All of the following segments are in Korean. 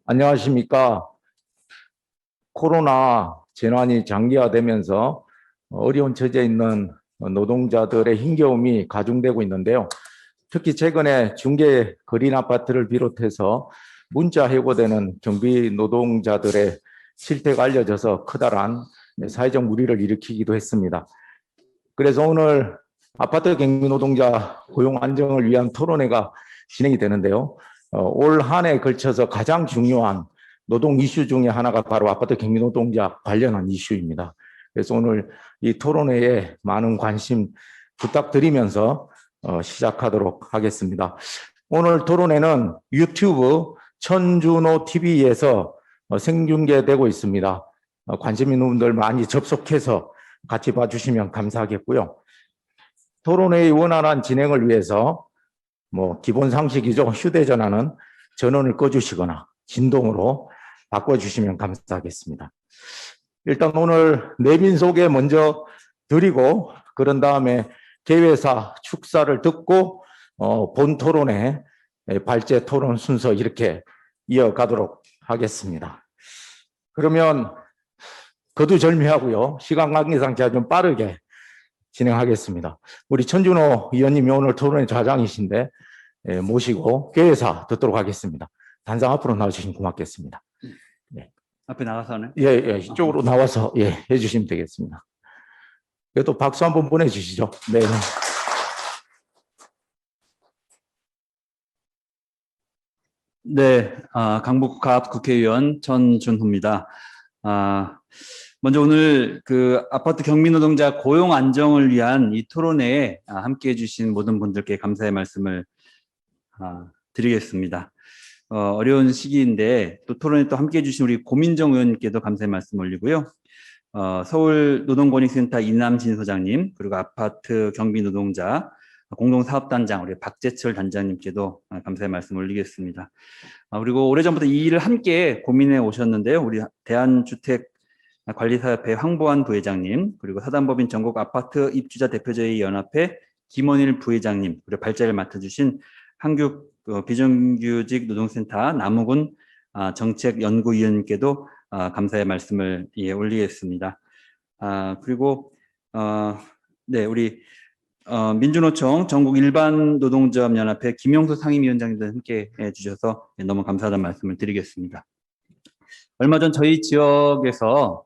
안녕하십니까. 코로나 재난이 장기화되면서 어려운 처지에 있는 노동자들의 힘겨움이 가중되고 있는데요. 특히 최근에 중개 거린 아파트를 비롯해서 문자 해고되는 경비 노동자들의 실태가 알려져서 커다란 사회적 물의를 일으키기도 했습니다. 그래서 오늘 아파트 경비 노동자 고용 안정을 위한 토론회가 진행이 되는데요. 올 한 해 걸쳐서 가장 중요한 노동 이슈 중에 하나가 바로 아파트 경비 노동자 관련한 이슈입니다. 그래서 오늘 이 토론회에 많은 관심 부탁드리면서 시작하도록 하겠습니다. 오늘 토론회는 유튜브 천준호 TV에서 생중계되고 있습니다. 관심 있는 분들 많이 접속해서 같이 봐주시면 감사하겠고요. 토론회의 원활한 진행을 위해서 기본 상식이죠. 휴대전화는 전원을 꺼주시거나 진동으로 바꿔주시면 감사하겠습니다. 일단 오늘 내빈 소개 먼저 드리고 그런 다음에 개회사 축사를 듣고 본 토론회 발제 토론 순서 이렇게 이어가도록 하겠습니다. 그러면 거두절미하고요. 시간 관계상 제가 좀 빠르게 진행하겠습니다. 우리 천준호 의원님이 오늘 토론의 좌장이신데 모시고 개회사 듣도록 하겠습니다. 단상 앞으로 나와주시면 고맙겠습니다. 네. 앞에 나가서는? 예, 이쪽으로 나와서 해주시면 되겠습니다. 또 박수 한번 보내주시죠. 네. 네, 강북갑 국회의원 전준호입니다. 먼저 오늘 그 아파트 경비 노동자 고용 안정을 위한 이 토론회에 함께해 주신 모든 분들께 감사의 말씀을 드리겠습니다. 어려운 시기인데 또 토론에 또 함께해 주신 우리 고민정 의원님께도 감사의 말씀 올리고요. 서울 노동권익센터 이남진 소장님, 그리고 아파트 경비 노동자 공동사업단장 우리 박재철 단장님께도 감사의 말씀 올리겠습니다. 그리고 오래전부터 이 일을 함께 고민해 오셨는데요. 우리 대한주택관리사협회 황보안 부회장님, 그리고 사단법인 전국 아파트 입주자 대표제의 연합회 김원일 부회장님, 그리고 발제를 맡아주신 한국 비정규직 노동센터 남우군 정책연구위원님께도 감사의 말씀을 올리겠습니다. 그리고 네, 우리 민주노총 전국 일반 노동조합 연합회 김용수 상임위원장님도 함께 해주셔서 너무 감사하다는 말씀을 드리겠습니다. 얼마 전 저희 지역에서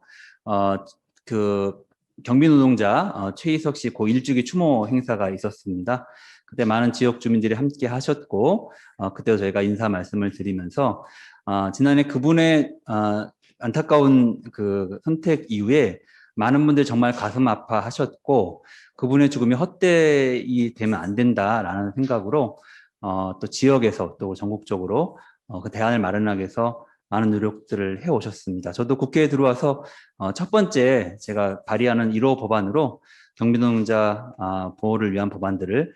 그 경비 노동자 최희석 씨 고 1주기 추모 행사가 있었습니다. 그때 많은 지역 주민들이 함께 하셨고 그때 저희가 인사 말씀을 드리면서 지난해 그분의 안타까운 그 선택 이후에 많은 분들이 정말 가슴 아파하셨고 그분의 죽음이 헛되이 되면 안 된다라는 생각으로 또 지역에서 또 전국적으로 그 대안을 마련하기 위해서 많은 노력들을 해오셨습니다. 저도 국회에 들어와서 첫 번째 제가 발의하는 1호 법안으로 경비노동자 보호를 위한 법안들을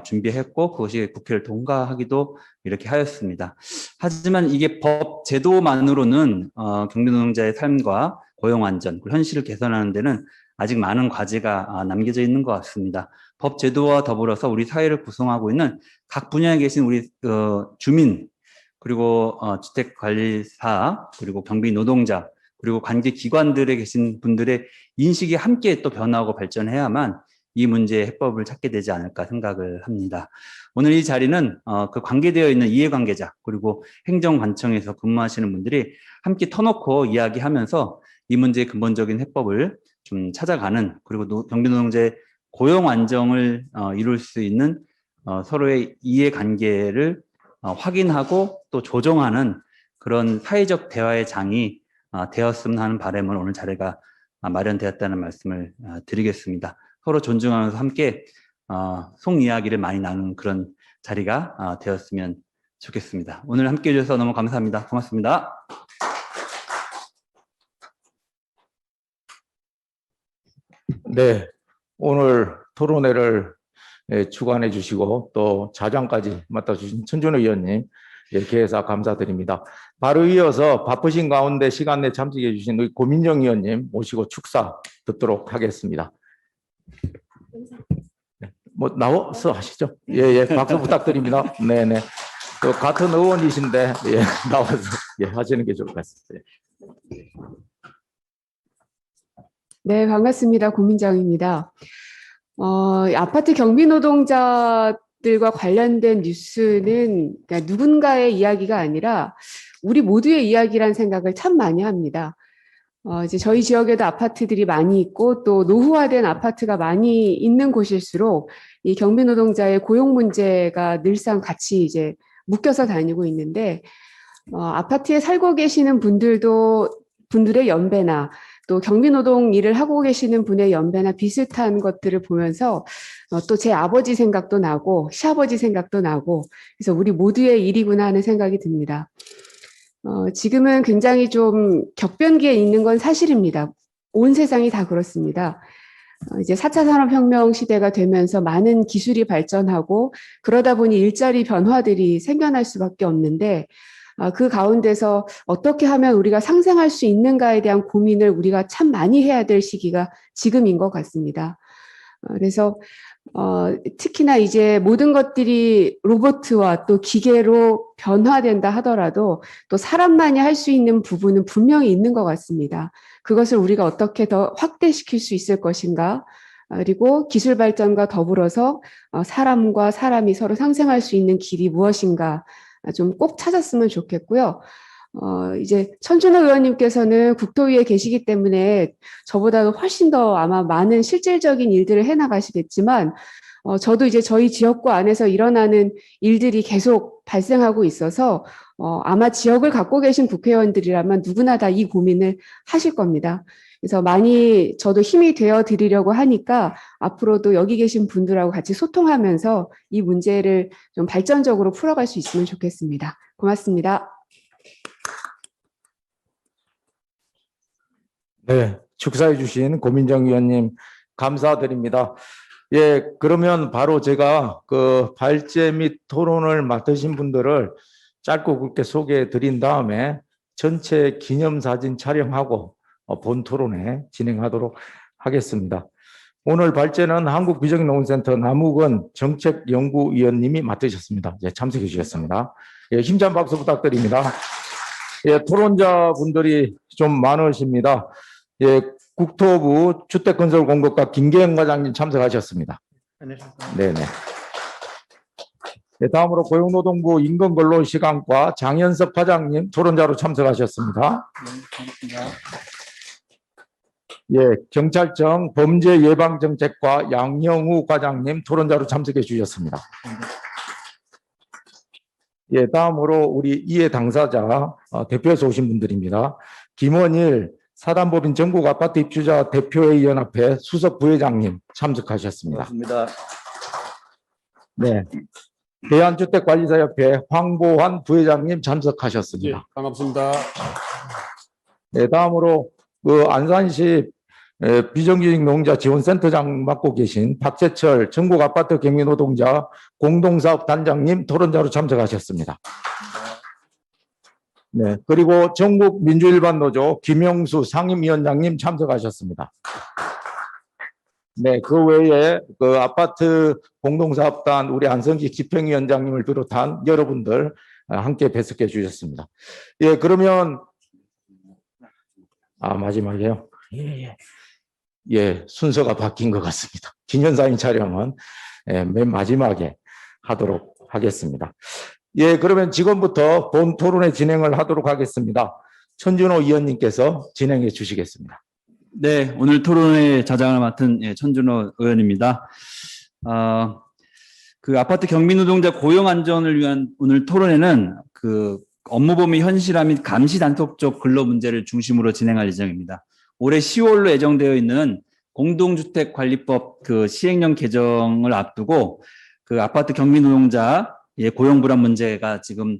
준비했고 그것이 국회를 통과하기도 이렇게 하였습니다. 하지만 이게 법 제도만으로는 경비노동자의 삶과 고용안전, 현실을 개선하는 데는 아직 많은 과제가 남겨져 있는 것 같습니다. 법 제도와 더불어서 우리 사회를 구성하고 있는 각 분야에 계신 우리 주민, 그리고 주택관리사, 그리고 경비 노동자, 그리고 관계 기관들에 계신 분들의 인식이 함께 또 변화하고 발전해야만 이 문제의 해법을 찾게 되지 않을까 생각을 합니다. 오늘 이 자리는 그 관계되어 있는 이해관계자 그리고 행정관청에서 근무하시는 분들이 함께 터놓고 이야기하면서 이 문제의 근본적인 해법을 좀 찾아가는, 그리고 경비노동자의 고용 안정을 이룰 수 있는 서로의 이해관계를 확인하고 또 조정하는 그런 사회적 대화의 장이 되었으면 하는 바람을 오늘 자리가 마련되었다는 말씀을 드리겠습니다. 서로 존중하면서 함께 속 이야기를 많이 나누는 그런 자리가 되었으면 좋겠습니다. 오늘 함께 해주셔서 너무 감사합니다. 고맙습니다. 네, 오늘 토론회를 주관해 주시고 또 자장까지 맡아주신 천준호 의원님 개회사 감사드립니다. 바로 이어서 바쁘신 가운데 시간 내 참석해 주신 우리 고민정 의원님 모시고 축사 듣도록 하겠습니다. 나와서 하시죠. 예, 박수 부탁드립니다. 네네. 또 같은 의원이신데 예, 나와서 예, 하시는 게 좋을 것 같습니다. 네, 반갑습니다. 고민정입니다. 아파트 경비 노동자들과 관련된 뉴스는 그러니까 누군가의 이야기가 아니라 우리 모두의 이야기란 생각을 참 많이 합니다. 이제 저희 지역에도 아파트들이 많이 있고 또 노후화된 아파트가 많이 있는 곳일수록 이 경비 노동자의 고용 문제가 늘상 같이 이제 묶여서 다니고 있는데 아파트에 살고 계시는 분들의 연배나 또 경비노동 일을 하고 계시는 분의 연배나 비슷한 것들을 보면서 또 제 아버지 생각도 나고 시아버지 생각도 나고 그래서 우리 모두의 일이구나 하는 생각이 듭니다. 지금은 굉장히 좀 격변기에 있는 건 사실입니다. 온 세상이 다 그렇습니다. 이제 4차 산업혁명 시대가 되면서 많은 기술이 발전하고 그러다 보니 일자리 변화들이 생겨날 수밖에 없는데 그 가운데서 어떻게 하면 우리가 상생할 수 있는가에 대한 고민을 우리가 참 많이 해야 될 시기가 지금인 것 같습니다. 그래서 특히나 이제 모든 것들이 로봇과 또 기계로 변화된다 하더라도 또 사람만이 할 수 있는 부분은 분명히 있는 것 같습니다. 그것을 우리가 어떻게 더 확대시킬 수 있을 것인가, 그리고 기술 발전과 더불어서 사람과 사람이 서로 상생할 수 있는 길이 무엇인가 좀 꼭 찾았으면 좋겠고요. 이제 천준호 의원님께서는 국토위에 계시기 때문에 저보다도 훨씬 더 아마 많은 실질적인 일들을 해나가시겠지만, 저도 이제 저희 지역구 안에서 일어나는 일들이 계속 발생하고 있어서, 아마 지역을 갖고 계신 국회의원들이라면 누구나 다 이 고민을 하실 겁니다. 그래서 많이 저도 힘이 되어 드리려고 하니까 앞으로도 여기 계신 분들하고 같이 소통하면서 이 문제를 좀 발전적으로 풀어갈 수 있으면 좋겠습니다. 고맙습니다. 네, 축사해 주신 고민정 의원님 감사드립니다. 예, 그러면 바로 제가 그 발제 및 토론을 맡으신 분들을 짧고 굵게 소개해 드린 다음에 전체 기념사진 촬영하고 본 토론회 진행하도록 하겠습니다. 오늘 발제는 한국비정농센터 남욱은 정책연구위원님이 맡으셨습니다. 예, 참석해 주셨습니다. 예, 힘찬 박수 부탁드립니다. 예, 토론자분들이 좀 많으십니다. 예, 국토부 주택건설공급과 김계영 과장님 참석하셨습니다. 네네. 네, 다음으로 고용노동부 임금근로시간과 장현석 과장님 토론자로 참석하셨습니다. 예, 경찰청 범죄예방정책과 양영우 과장님 토론자로 참석해 주셨습니다. 예, 다음으로 우리 이해 당사자 대표에서 오신 분들입니다. 김원일 사단법인 전국 아파트 입주자 대표회의 연합회 수석 부회장님 참석하셨습니다. 반갑습니다. 네, 대한주택관리사협회 황보환 부회장님 참석하셨습니다. 예, 반갑습니다. 네, 다음으로 그 안산시 비정규직 노동자 지원센터장 맡고 계신 박재철 전국 아파트 경비 노동자 공동사업 단장님 토론자로 참석하셨습니다. 네, 그리고 전국 민주일반노조 김영수 상임위원장님 참석하셨습니다. 네, 그 외에 그 아파트 공동사업단 우리 안성기 집행위원장님을 비롯한 여러분들 함께 배석해 주셨습니다. 예, 그러면 마지막이에요. 예. 예, 순서가 바뀐 것 같습니다. 기념사진 촬영은 맨 마지막에 하도록 하겠습니다. 예, 그러면 지금부터 본 토론회 진행을 하도록 하겠습니다. 천준호 의원님께서 진행해 주시겠습니다. 네, 오늘 토론회 자장을 맡은 천준호 의원입니다. 그 아파트 경비 노동자 고용 안전을 위한 오늘 토론회는 그 업무 범위 현실화 및 감시 단속적 근로 문제를 중심으로 진행할 예정입니다. 올해 10월로 예정되어 있는 공동주택관리법 그 시행령 개정을 앞두고 그 아파트 경비 노동자 고용 불안 문제가 지금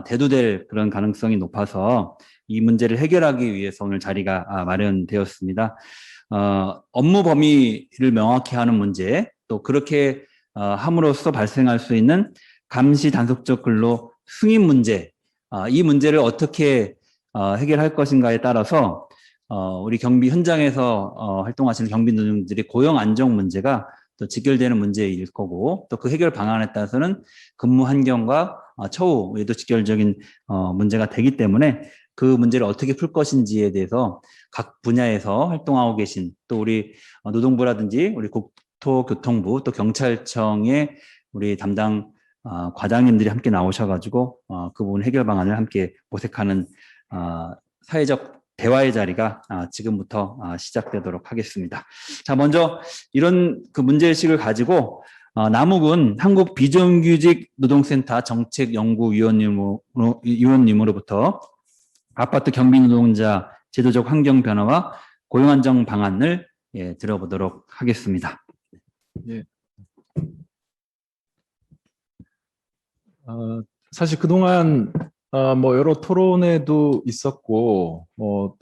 대두될 그런 가능성이 높아서 이 문제를 해결하기 위해서 오늘 자리가 마련되었습니다. 업무 범위를 명확히 하는 문제, 또 그렇게 함으로써 발생할 수 있는 감시 단속적 근로 승인 문제, 이 문제를 어떻게 해결할 것인가에 따라서 우리 경비 현장에서 활동하시는 경비 노동자들의 고용 안정 문제가 또 직결되는 문제일 거고, 또 그 해결 방안에 따라서는 근무 환경과 처우에도 직결적인 문제가 되기 때문에 그 문제를 어떻게 풀 것인지에 대해서 각 분야에서 활동하고 계신 또 우리 노동부라든지 우리 국토교통부 또 경찰청의 우리 담당 과장님들이 함께 나오셔가지고 그 부분 해결 방안을 함께 모색하는 사회적 대화의 자리가 지금부터 시작되도록 하겠습니다. 자, 먼저 이런 그 문제의식을 가지고 남욱은 한국 비정규직 노동센터 정책연구위원님으로부터 아파트 경비 노동자 제도적 환경 변화와 고용 안정 방안을 들어보도록 하겠습니다. 예. 사실 그동안 뭐 여러 토론회도 있었고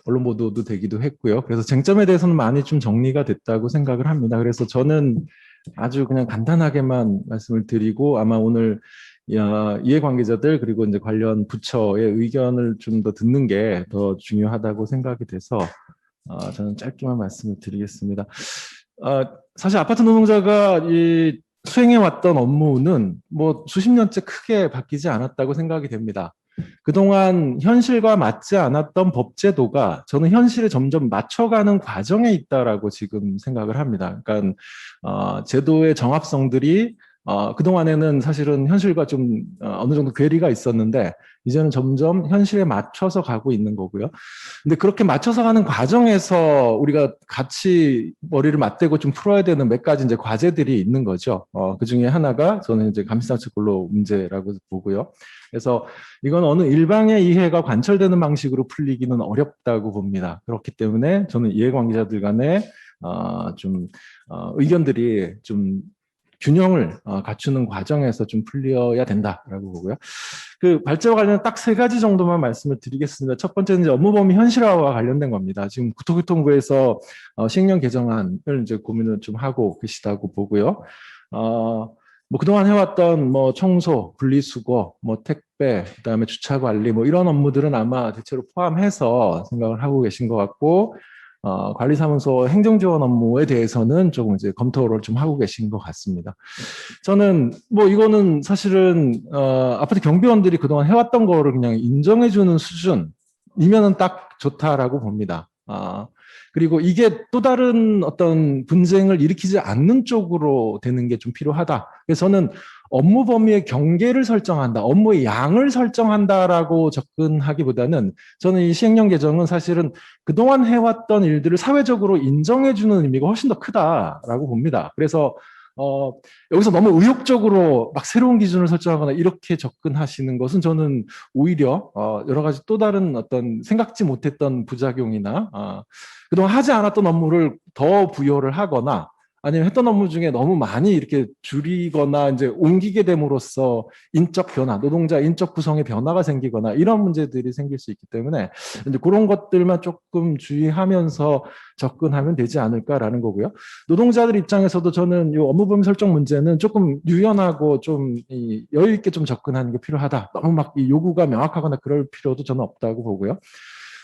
언론 보도도 되기도 했고요. 그래서 쟁점에 대해서는 많이 좀 정리가 됐다고 생각을 합니다. 그래서 저는 아주 그냥 간단하게만 말씀을 드리고 아마 오늘 이해관계자들 그리고 이제 관련 부처의 의견을 좀 더 듣는 게 더 중요하다고 생각이 돼서 저는 짧게만 말씀을 드리겠습니다. 사실 아파트 노동자가 수행해 왔던 업무는 뭐 수십 년째 크게 바뀌지 않았다고 생각이 됩니다. 그동안 현실과 맞지 않았던 법제도가 저는 현실에 점점 맞춰가는 과정에 있다라고 지금 생각을 합니다. 그러니까 제도의 정합성들이 그동안에는 사실은 현실과 좀 어느 정도 괴리가 있었는데 이제는 점점 현실에 맞춰서 가고 있는 거고요. 근데 그렇게 맞춰서 가는 과정에서 우리가 같이 머리를 맞대고 좀 풀어야 되는 몇 가지 이제 과제들이 있는 거죠. 그 중에 하나가 저는 이제 감시상식 근로 문제라고 보고요. 그래서 이건 어느 일방의 이해가 관철되는 방식으로 풀리기는 어렵다고 봅니다. 그렇기 때문에 저는 이해관계자들 간에 의견들이 좀 균형을 갖추는 과정에서 좀 풀려야 된다라고 보고요. 그 발제와 관련해 딱 세 가지 정도만 말씀을 드리겠습니다. 첫 번째는 이제 업무 범위 현실화와 관련된 겁니다. 지금 국토교통부에서 시행령 개정안을 이제 고민을 좀 하고 계시다고 보고요. 뭐 그동안 해왔던 뭐 청소, 분리수거, 뭐 택배, 그다음에 주차 관리 뭐 이런 업무들은 아마 대체로 포함해서 생각을 하고 계신 것 같고. 관리사무소 행정지원 업무에 대해서는 조금 이제 검토를 좀 하고 계신 것 같습니다. 저는 뭐 이거는 사실은 아파트 경비원들이 그동안 해왔던 거를 그냥 인정해주는 수준이면은 딱 좋다라고 봅니다. 그리고 이게 또 다른 어떤 분쟁을 일으키지 않는 쪽으로 되는 게 좀 필요하다. 그래서 저는 업무 범위의 경계를 설정한다, 업무의 양을 설정한다라고 접근하기보다는 저는 이 시행령 개정은 사실은 그동안 해왔던 일들을 사회적으로 인정해주는 의미가 훨씬 더 크다라고 봅니다. 그래서 여기서 너무 의욕적으로 막 새로운 기준을 설정하거나 이렇게 접근하시는 것은 저는 오히려 여러 가지 또 다른 어떤 생각지 못했던 부작용이나 그동안 하지 않았던 업무를 더 부여를 하거나 아니면 했던 업무 중에 너무 많이 이렇게 줄이거나 이제 옮기게 됨으로써 인적 변화, 노동자 인적 구성의 변화가 생기거나 이런 문제들이 생길 수 있기 때문에 이제 그런 것들만 조금 주의하면서 접근하면 되지 않을까라는 거고요. 노동자들 입장에서도 저는 이 업무 범위 설정 문제는 조금 유연하고 좀 여유 있게 좀 접근하는 게 필요하다. 너무 막 이 요구가 명확하거나 그럴 필요도 저는 없다고 보고요.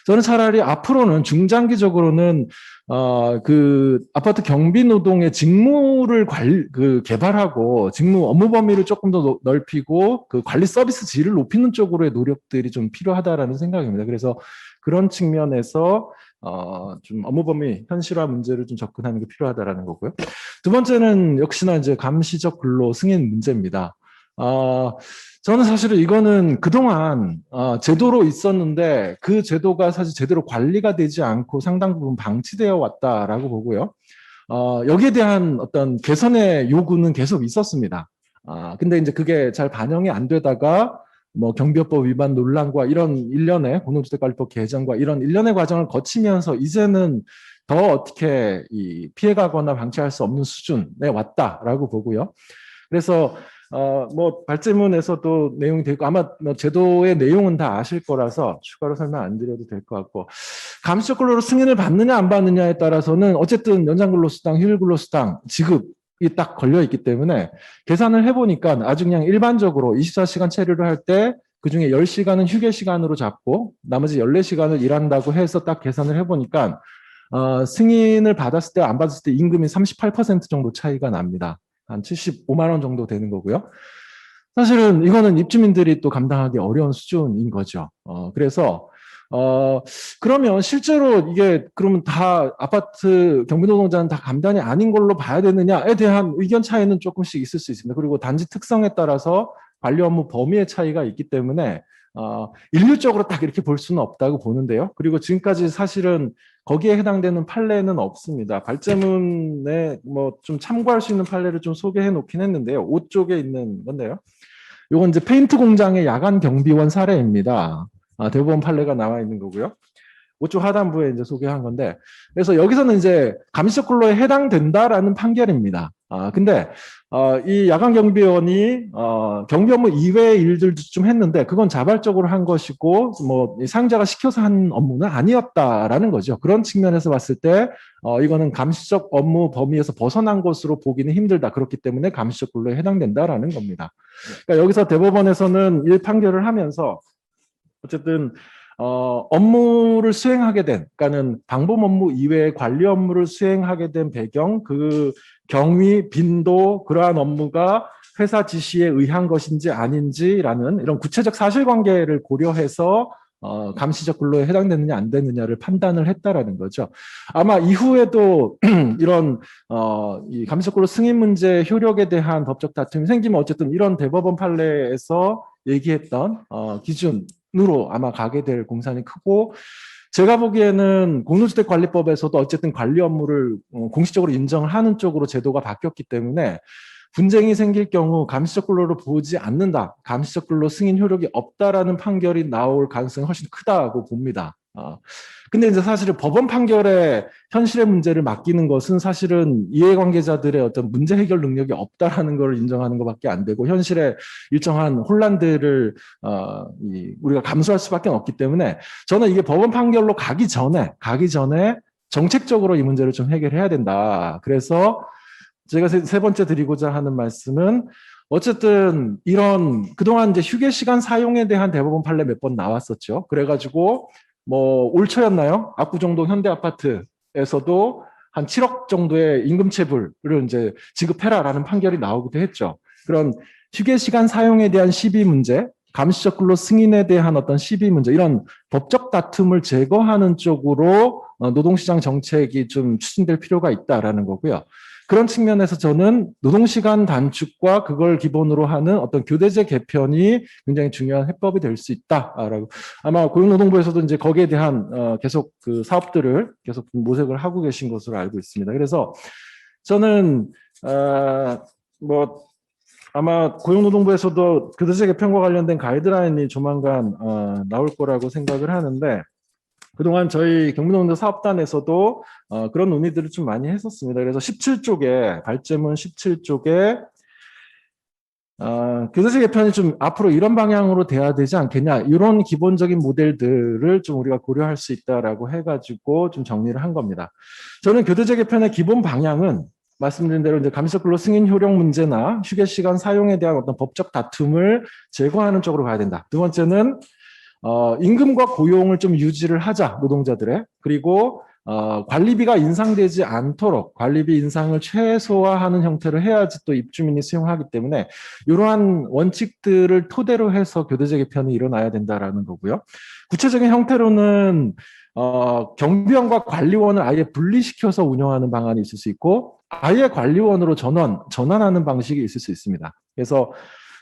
저는 차라리 앞으로는 중장기적으로는 그 아파트 경비 노동의 직무를 개발하고 직무 업무 범위를 조금 더 넓히고 그 관리 서비스 질을 높이는 쪽으로의 노력들이 좀 필요하다라는 생각입니다. 그래서 그런 측면에서 좀 업무 범위 현실화 문제를 좀 접근하는 게 필요하다라는 거고요. 두 번째는 역시나 이제 감시적 근로 승인 문제입니다. 저는 사실은 이거는 그동안 제도로 있었는데 그 제도가 사실 제대로 관리가 되지 않고 상당 부분 방치되어 왔다라고 보고요. 여기에 대한 어떤 개선의 요구는 계속 있었습니다. 근데 이제 그게 잘 반영이 안 되다가 뭐 경비업법 위반 논란과 이런 일련의 공동주택관리법 개정과 이런 일련의 과정을 거치면서 이제는 더 어떻게 피해가거나 방치할 수 없는 수준에 왔다라고 보고요. 그래서 뭐 발제문에서도 내용이 되고 아마 뭐 제도의 내용은 다 아실 거라서 추가로 설명 안 드려도 될 것 같고 감시적 근로로 승인을 받느냐 안 받느냐에 따라서는 어쨌든 연장근로수당, 휴일근로수당 지급이 딱 걸려 있기 때문에 계산을 해보니까 아주 그냥 일반적으로 24시간 체류를 할 때 그중에 10시간은 휴게 시간으로 잡고 나머지 14시간을 일한다고 해서 딱 계산을 해보니까 승인을 받았을 때 안 받았을 때 임금이 38% 정도 차이가 납니다. 한 75만 원 정도 되는 거고요. 사실은 이거는 입주민들이 또 감당하기 어려운 수준인 거죠. 그래서 그러면 실제로 이게 그러면 다 아파트 경비노동자는 다 감단이 아닌 걸로 봐야 되느냐에 대한 의견 차이는 조금씩 있을 수 있습니다. 그리고 단지 특성에 따라서 관리 업무 범위의 차이가 있기 때문에 일률적으로 딱 이렇게 볼 수는 없다고 보는데요. 그리고 지금까지 사실은 거기에 해당되는 판례는 없습니다. 발제문에 뭐 좀 참고할 수 있는 판례를 좀 소개해 놓긴 했는데요. 5쪽에 있는 건데요. 이건 이제 페인트 공장의 야간 경비원 사례입니다. 대법원 판례가 나와 있는 거고요. 5쪽 하단부에 이제 소개한 건데, 그래서 여기서는 이제 감시적 근로에 해당된다라는 판결입니다. 근데 이 야간 경비원이 경비 업무 이외의 일들도 좀 했는데 그건 자발적으로 한 것이고 뭐 상자가 시켜서 한 업무는 아니었다라는 거죠. 그런 측면에서 봤을 때 이거는 감시적 업무 범위에서 벗어난 것으로 보기는 힘들다. 그렇기 때문에 감시적 근로에 해당된다라는 겁니다. 그러니까 여기서 대법원에서는 이 판결을 하면서 어쨌든 업무를 수행하게 된, 그러니까는 방범 업무 이외의 관리 업무를 수행하게 된 배경, 그 경위, 빈도, 그러한 업무가 회사 지시에 의한 것인지 아닌지라는 이런 구체적 사실관계를 고려해서 감시적 근로에 해당되느냐 안 되느냐를 판단을 했다라는 거죠. 아마 이후에도 이런 이 감시적 근로 승인 문제 효력에 대한 법적 다툼이 생기면 어쨌든 이런 대법원 판례에서 얘기했던 기준으로 아마 가게 될 공산이 크고, 제가 보기에는 공동주택관리법에서도 어쨌든 관리 업무를 공식적으로 인정을 하는 쪽으로 제도가 바뀌었기 때문에 분쟁이 생길 경우 감시적 근로로 보지 않는다, 감시적 근로 승인 효력이 없다라는 판결이 나올 가능성이 훨씬 크다고 봅니다. 근데 이제 사실은 법원 판결에 현실의 문제를 맡기는 것은 사실은 이해관계자들의 어떤 문제 해결 능력이 없다라는 걸 인정하는 것밖에 안 되고, 현실의 일정한 혼란들을 우리가 감수할 수밖에 없기 때문에 저는 이게 법원 판결로 가기 전에 정책적으로 이 문제를 좀 해결해야 된다. 그래서 제가 세 번째 드리고자 하는 말씀은, 어쨌든 이런 그동안 이제 휴게 시간 사용에 대한 대법원 판례 몇 번 나왔었죠. 그래가지고 뭐 올 초였나요? 압구정동 현대아파트에서도 한 7억 정도의 임금체불을 이제 지급해라라는 판결이 나오기도 했죠. 그런 휴게 시간 사용에 대한 시비 문제, 감시적 근로 승인에 대한 어떤 시비 문제, 이런 법적 다툼을 제거하는 쪽으로 노동시장 정책이 좀 추진될 필요가 있다라는 거고요. 그런 측면에서 저는 노동시간 단축과 그걸 기본으로 하는 어떤 교대제 개편이 굉장히 중요한 해법이 될 수 있다라고, 아마 고용노동부에서도 이제 거기에 대한 계속 그 사업들을 계속 모색을 하고 계신 것으로 알고 있습니다. 그래서 저는 뭐 아마 고용노동부에서도 교대제 개편과 관련된 가이드라인이 조만간 나올 거라고 생각을 하는데, 그동안 저희 경비노동자 사업단에서도 그런 논의들을 좀 많이 했었습니다. 그래서 17쪽에, 발제문 17쪽에 교대제 개편이 좀 앞으로 이런 방향으로 돼야 되지 않겠냐, 이런 기본적인 모델들을 좀 우리가 고려할 수 있다라고 해가지고 좀 정리를 한 겁니다. 저는 교대제 개편의 기본 방향은 말씀드린 대로 이제 감시적 근로 승인 효력 문제나 휴게 시간 사용에 대한 어떤 법적 다툼을 제거하는 쪽으로 가야 된다. 두 번째는 임금과 고용을 좀 유지를 하자, 노동자들의. 그리고 관리비가 인상되지 않도록 관리비 인상을 최소화하는 형태로 해야지 또 입주민이 수용하기 때문에 이러한 원칙들을 토대로 해서 교대제 개편이 일어나야 된다라는 거고요. 구체적인 형태로는 경비원과 관리원을 아예 분리시켜서 운영하는 방안이 있을 수 있고, 아예 관리원으로 전환하는 방식이 있을 수 있습니다. 그래서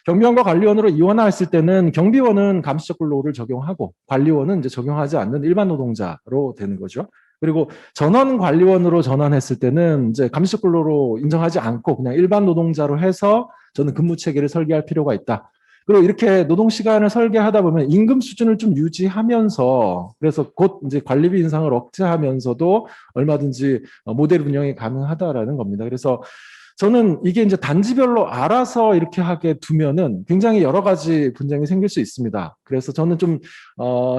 경비원과 관리원으로 이원화했을 때는 경비원은 감시적 근로를 적용하고 관리원은 이제 적용하지 않는 일반 노동자로 되는 거죠. 그리고 전원 관리원으로 전환했을 때는 이제 감시적 근로로 인정하지 않고 그냥 일반 노동자로 해서 저는 근무 체계를 설계할 필요가 있다. 그리고 이렇게 노동 시간을 설계하다 보면 임금 수준을 좀 유지하면서, 그래서 곧 이제 관리비 인상을 억제하면서도 얼마든지 모델 운영이 가능하다라는 겁니다. 그래서 저는 이게 이제 단지별로 알아서 이렇게 하게 두면은 굉장히 여러 가지 분쟁이 생길 수 있습니다. 그래서 저는 좀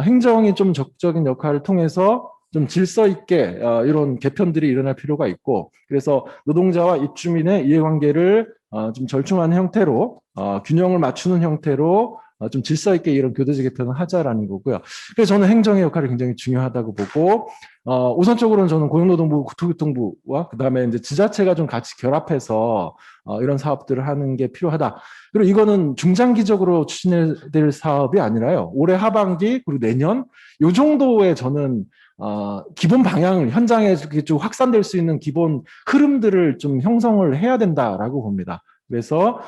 행정이 좀 적극적인 역할을 통해서 좀 질서 있게 이런 개편들이 일어날 필요가 있고, 그래서 노동자와 입주민의 이해관계를 좀 절충하는 형태로 균형을 맞추는 형태로 좀 질서 있게 이런 교대직 개편을 하자라는 거고요. 그래서 저는 행정의 역할이 굉장히 중요하다고 보고, 우선적으로는 저는 고용노동부, 국토교통부와 그다음에 이제 지자체가 좀 같이 결합해서 이런 사업들을 하는 게 필요하다. 그리고 이거는 중장기적으로 추진해야 될 사업이 아니라요. 올해 하반기 그리고 내년 요 정도의 저는 기본 방향을 현장에 이렇게 좀 확산될 수 있는 기본 흐름들을 좀 형성을 해야 된다라고 봅니다. 그래서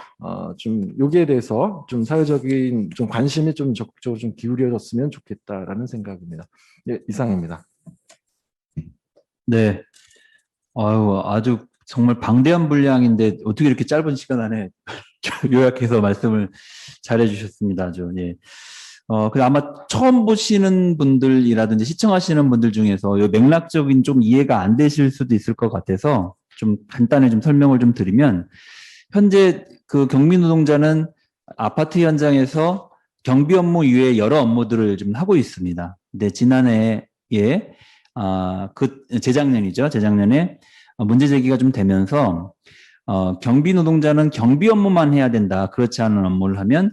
좀 여기에 대해서 좀 사회적인 좀 관심이 좀 적극적으로 좀 기울여졌으면 좋겠다라는 생각입니다. 예, 이상입니다. 네. 아유, 아주 정말 방대한 분량인데 어떻게 이렇게 짧은 시간 안에 요약해서 말씀을 잘해 주셨습니다. 아주, 예. 그 아마 처음 보시는 분들이라든지 시청하시는 분들 중에서 이 맥락적인 좀 이해가 안 되실 수도 있을 것 같아서 좀 간단히 좀 설명을 좀 드리면, 현재 그 경비 노동자는 아파트 현장에서 경비 업무 이외에 여러 업무들을 좀 하고 있습니다. 근데 지난해에 재작년이죠. 재작년에 문제 제기가 좀 되면서 경비 노동자는 경비 업무만 해야 된다. 그렇지 않은 업무를 하면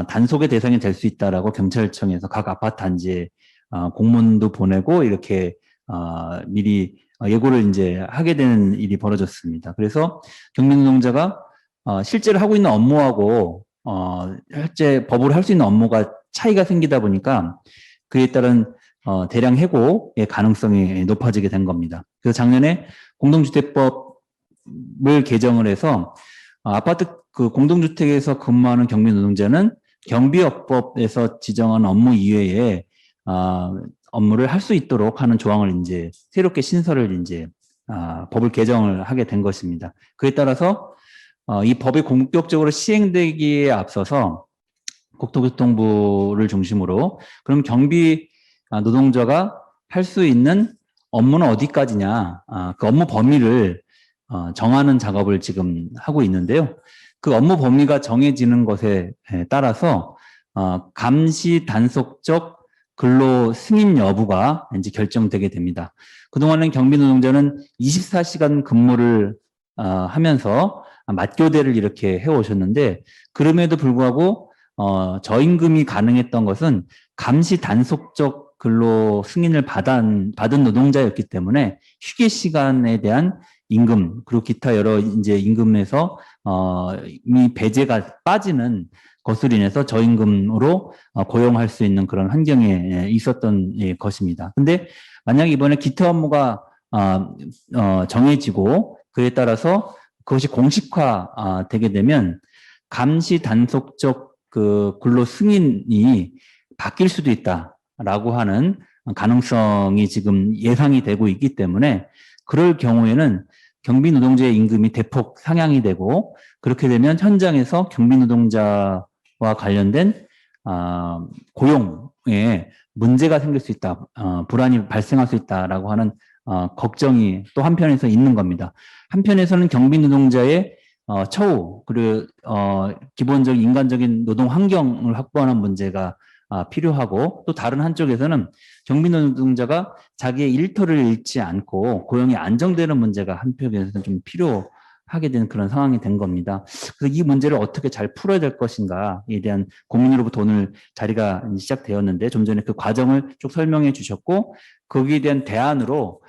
단속의 대상이 될 수 있다라고 경찰청에서 각 아파트 단지에 공문도 보내고 이렇게 미리 예고를 이제 하게 되는 일이 벌어졌습니다. 그래서 경비 노동자가 실제로 하고 있는 업무하고 실제 법으로 할 수 있는 업무가 차이가 생기다 보니까 그에 따른 대량 해고의 가능성이 높아지게 된 겁니다. 그래서 작년에 공동주택법을 개정을 해서 아파트 그 공동주택에서 근무하는 경비 노동자는 경비업법에서 지정한 업무 이외에 업무를 할 수 있도록 하는 조항을 이제 새롭게 신설을 이제 법을 개정을 하게 된 것입니다. 그에 따라서 이 법이 본격적으로 시행되기에 앞서서 국토교통부를 중심으로 그럼 경비 노동자가 할 수 있는 업무는 어디까지냐, 그 업무 범위를 정하는 작업을 지금 하고 있는데요. 그 업무 범위가 정해지는 것에 따라서 감시 단속적 근로 승인 여부가 이제 결정되게 됩니다. 그동안은 경비 노동자는 24시간 근무를 하면서 맞교대를 이렇게 해오셨는데, 그럼에도 불구하고 저임금이 가능했던 것은 감시 단속적 근로 승인을 받은 노동자였기 때문에 휴게 시간에 대한 임금, 그리고 기타 여러 이제 임금에서 이미 배제가 빠지는 것으로 인해서 저임금으로 고용할 수 있는 그런 환경에 있었던 것입니다. 근데 만약 이번에 기타 업무가 정해지고 그에 따라서 그것이 공식화 되게 되면 감시 단속적 그 근로 승인이 바뀔 수도 있다라고 하는 가능성이 지금 예상이 되고 있기 때문에, 그럴 경우에는 경비 노동자의 임금이 대폭 상향이 되고, 그렇게 되면 현장에서 경비 노동자와 관련된 고용에 문제가 생길 수 있다, 불안이 발생할 수 있다라고 하는 걱정이 또 한편에서 있는 겁니다. 한편에서는 경비 노동자의 처우, 그리고 기본적인 인간적인 노동 환경을 확보하는 문제가 필요하고, 또 다른 한쪽에서는 경비 노동자가 자기의 일터를 잃지 않고 고용이 안정되는 문제가 한편에서는 좀 필요하게 된 그런 상황이 된 겁니다. 그래서 이 문제를 어떻게 잘 풀어야 될 것인가에 대한 고민으로부터 오늘 자리가 시작되었는데, 좀 전에 그 과정을 쭉 설명해 주셨고, 거기에 대한 대안으로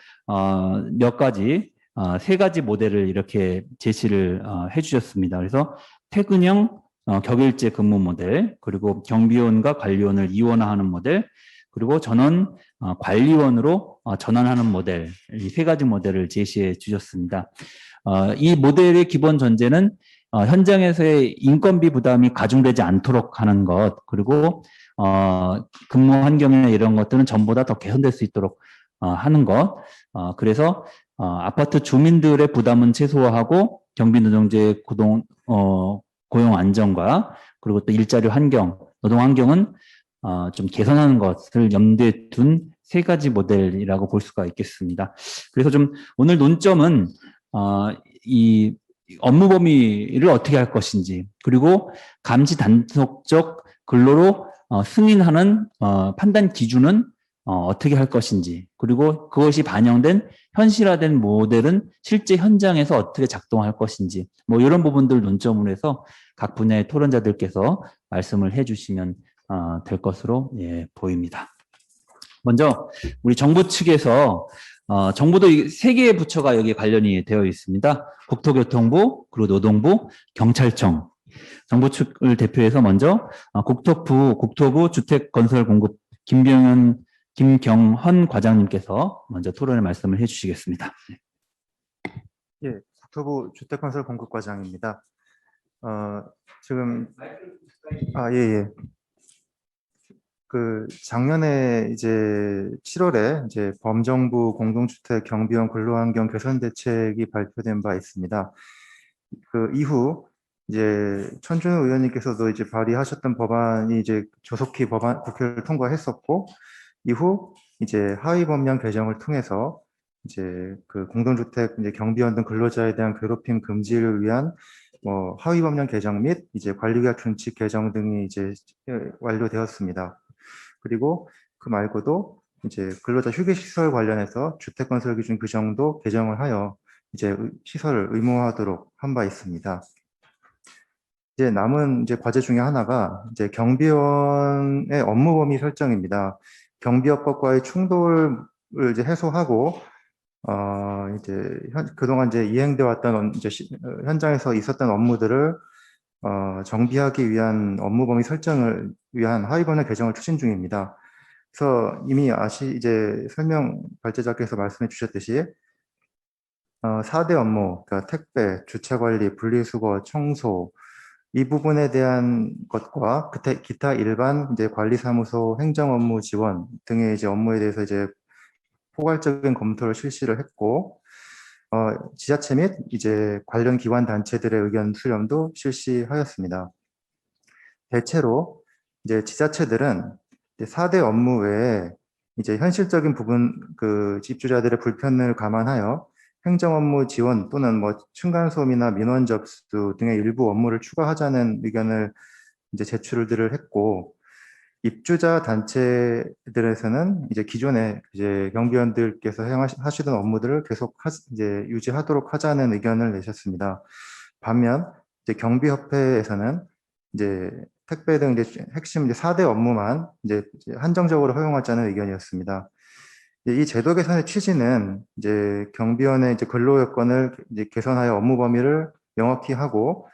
몇 가지, 세 가지 모델을 이렇게 제시를 해 주셨습니다. 그래서 퇴근형 격일제 근무 모델, 그리고 경비원과 관리원을 이원화하는 모델, 그리고 전원 관리원으로 전환하는 모델, 이 세 가지 모델을 제시해 주셨습니다. 이 모델의 기본 전제는 현장에서의 인건비 부담이 가중되지 않도록 하는 것, 그리고 근무 환경이나 이런 것들은 전보다 더 개선될 수 있도록 하는 것. 그래서 아파트 주민들의 부담은 최소화하고 경비 노동자의 고용 안정과, 그리고 또 일자리 환경, 노동 환경은 좀 개선하는 것을 염두에 둔 세 가지 모델이라고 볼 수가 있겠습니다. 그래서 좀 오늘 논점은 이 업무 범위를 어떻게 할 것인지, 그리고 감시 단속적 근로로 승인하는 판단 기준은 어떻게 할 것인지, 그리고 그것이 반영된 현실화된 모델은 실제 현장에서 어떻게 작동할 것인지, 뭐 이런 부분들 논점으로 해서 각 분야의 토론자들께서 말씀을 해주시면 될 것으로 보입니다. 먼저 우리 정부 측에서 정부도 세 개의 부처가 여기 관련이 되어 있습니다. 국토교통부, 그리고 노동부, 경찰청. 정부 측을 대표해서 먼저 국토부 주택건설공급 김경헌 과장님께서 먼저 토론의 말씀을 해주시겠습니다. 예, 국토부 주택건설공급과장입니다. 지금 예. 그 작년에 이제 7월에 이제 범정부 공동주택 경비원 근로환경 개선 대책이 발표된 바 있습니다. 그 이후 이제 천준호 의원님께서도 이제 발의하셨던 법안이 이제 조속히 국회를 통과했었고, 이후 이제 하위 법령 개정을 통해서 이제 그 공동주택 이제 경비원 등 근로자에 대한 괴롭힘 금지를 위한 뭐 하위 법령 개정 및 이제 관리계약 준칙 개정 등이 이제 완료되었습니다. 그리고 그 말고도 이제 근로자 휴게시설 관련해서 주택건설기준 규정도 개정을 하여 이제 시설을 의무화하도록 한 바 있습니다. 이제 남은 이제 과제 중에 하나가 이제 경비원의 업무 범위 설정입니다. 경비업법과의 충돌을 이제 해소하고 이제 그동안 이제 이행돼 왔던 이제 현장에서 있었던 업무들을 정비하기 위한 업무 범위 설정을 위한 하위법령 개정을 추진 중입니다. 그래서 이미 이제 설명 발제자께서 말씀해 주셨듯이 4대 업무, 그러니까 택배, 주차관리, 분리수거, 청소 이 부분에 대한 것과 기타 일반 이제 관리사무소 행정 업무 지원 등의 이제 업무에 대해서 이제 포괄적인 검토를 실시를 했고, 지자체 및 이제 관련 기관 단체들의 의견 수렴도 실시하였습니다. 대체로 이제 지자체들은 이제 4대 업무 외에 이제 현실적인 부분 그 입주자들의 불편을 감안하여 행정 업무 지원 또는 뭐 층간소음이나 민원 접수 등의 일부 업무를 추가하자는 의견을 이제 제출을 했고, 입주자 단체들에서는 이제 기존에 이제 경비원들께서 하시던 업무들을 계속 이제 유지하도록 하자는 의견을 내셨습니다. 반면 이제 경비협회에서는 이제 택배 등 이제 핵심 이제 4대 업무만 이제 한정적으로 허용하자는 의견이었습니다. 이 제도 개선의 취지는 이제 경비원의 이제 근로 여건을 이제 개선하여 업무 범위를 명확히 하고,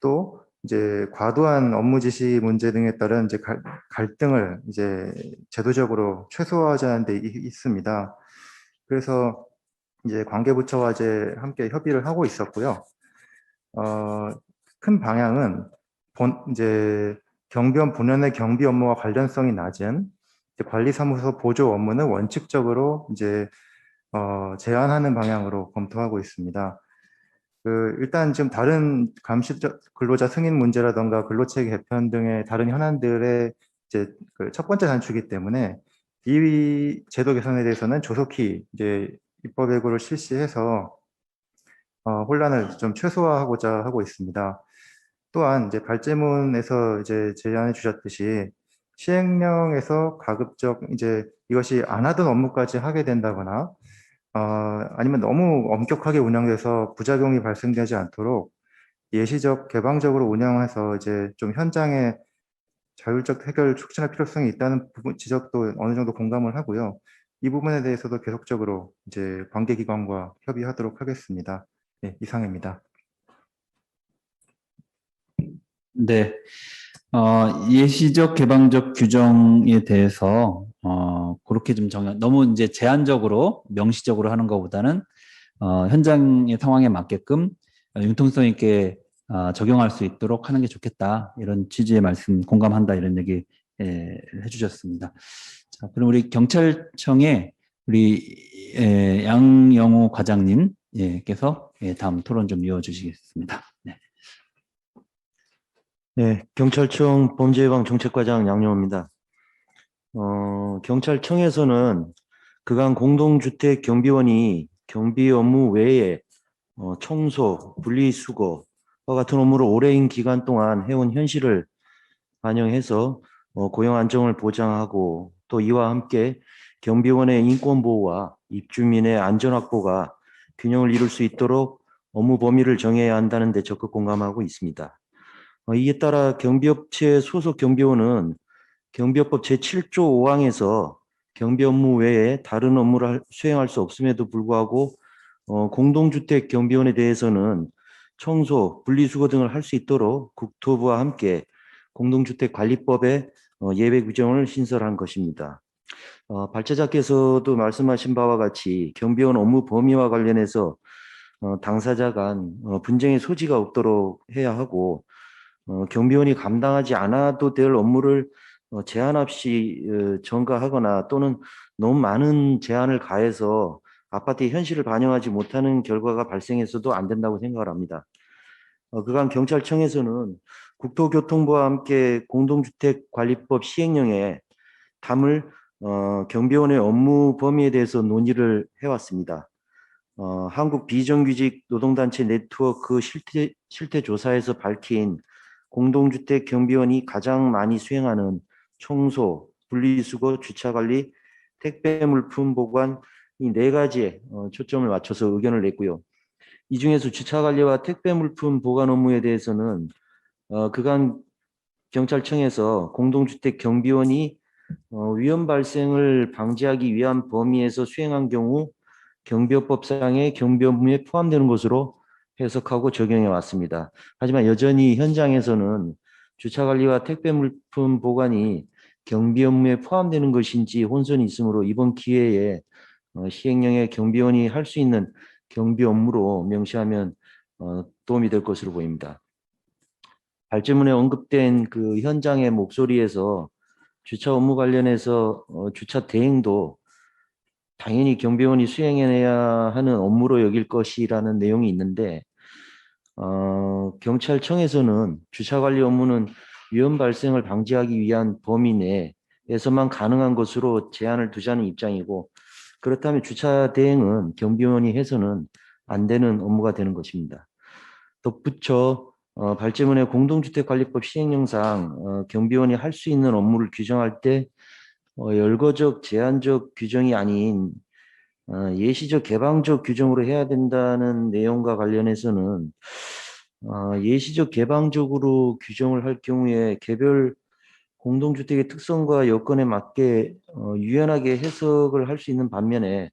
또 이제 과도한 업무 지시 문제 등에 따른 이제 갈등을 이제 제도적으로 최소화하자는 데 있습니다. 그래서 이제 관계부처와 이제 함께 협의를 하고 있었고요. 큰 방향은 이제 경비원 본연의 경비 업무와 관련성이 낮은 관리사무소 보조 업무는 원칙적으로 이제 제한하는 방향으로 검토하고 있습니다. 일단 지금 다른 감시적 근로자 승인 문제라던가 근로체계 개편 등의 다른 현안들의 이제 첫 번째 단추이기 때문에 이 제도 개선에 대해서는 조속히 이제 입법 예고를 실시해서 혼란을 좀 최소화하고자 하고 있습니다. 또한 이제 발제문에서 이제 제안해 주셨듯이 시행령에서 가급적 이제 이것이 안 하던 업무까지 하게 된다거나 아니면 너무 엄격하게 운영돼서 부작용이 발생되지 않도록 예시적 개방적으로 운영해서 이제 좀 현장에 자율적 해결 촉진할 필요성이 있다는 부분 지적도 어느 정도 공감을 하고요. 이 부분에 대해서도 계속적으로 이제 관계기관과 협의하도록 하겠습니다. 네, 이상입니다. 네, 예시적 개방적 규정에 대해서 그렇게 좀 너무 이제 제한적으로 명시적으로 하는 것보다는 현장의 상황에 맞게끔 융통성 있게 적용할 수 있도록 하는 게 좋겠다, 이런 취지의 말씀 공감한다, 이런 얘기 해주셨습니다. 자, 그럼 우리 경찰청의 우리 양영호 과장님께서 다음 토론 좀 이어주시겠습니다. 네. 네, 경찰청 범죄예방 정책과장 양용호입니다. 경찰청에서는 그간 공동주택 경비원이 경비 업무 외에 청소, 분리수거와 같은 업무를 오랜 기간 동안 해온 현실을 반영해서 고용 안정을 보장하고 또 이와 함께 경비원의 인권 보호와 입주민의 안전 확보가 균형을 이룰 수 있도록 업무 범위를 정해야 한다는 데 적극 공감하고 있습니다. 이에 따라 경비업체 소속 경비원은 경비업법 제7조 5항에서 경비 업무 외에 다른 업무를 수행할 수 없음에도 불구하고 공동주택 경비원에 대해서는 청소, 분리수거 등을 할 수 있도록 국토부와 함께 공동주택관리법에 예외 규정을 신설한 것입니다. 발제자께서도 말씀하신 바와 같이 경비원 업무 범위와 관련해서 당사자 간 분쟁의 소지가 없도록 해야 하고 경비원이 감당하지 않아도 될 업무를 제한 없이 전가하거나 또는 너무 많은 제한을 가해서 아파트의 현실을 반영하지 못하는 결과가 발생해서도 안 된다고 생각을 합니다. 그간 경찰청에서는 국토교통부와 함께 공동주택관리법 시행령에 담을 경비원의 업무 범위에 대해서 논의를 해왔습니다. 한국 비정규직 노동단체 네트워크 실태 조사에서 밝힌 공동주택 경비원이 가장 많이 수행하는 청소, 분리수거, 주차관리, 택배 물품 보관 이 4가지에 초점을 맞춰서 의견을 냈고요. 이 중에서 주차관리와 택배 물품 보관 업무에 대해서는 그간 경찰청에서 공동주택 경비원이 위험 발생을 방지하기 위한 범위에서 수행한 경우 경비업법상의 경비 업무에 포함되는 것으로 해석하고 적용해 왔습니다. 하지만 여전히 현장에서는 주차관리와 택배 물품 보관이 경비 업무에 포함되는 것인지 혼선이 있으므로 이번 기회에 시행령에 경비원이 할 수 있는 경비 업무로 명시하면 도움이 될 것으로 보입니다. 발제문에 언급된 그 현장의 목소리에서 주차 업무 관련해서 주차 대행도 당연히 경비원이 수행해야 하는 업무로 여길 것이라는 내용이 있는데 경찰청에서는 주차관리 업무는 위험 발생을 방지하기 위한 범위 내에서만 가능한 것으로 제한을 두자는 입장이고 그렇다면 주차 대행은 경비원이 해서는 안 되는 업무가 되는 것입니다. 덧붙여 발제문의 공동주택관리법 시행령상 경비원이 할 수 있는 업무를 규정할 때 열거적 제한적 규정이 아닌 예시적 개방적 규정으로 해야 된다는 내용과 관련해서는 예시적 개방적으로 규정을 할 경우에 개별 공동주택의 특성과 여건에 맞게 유연하게 해석을 할 수 있는 반면에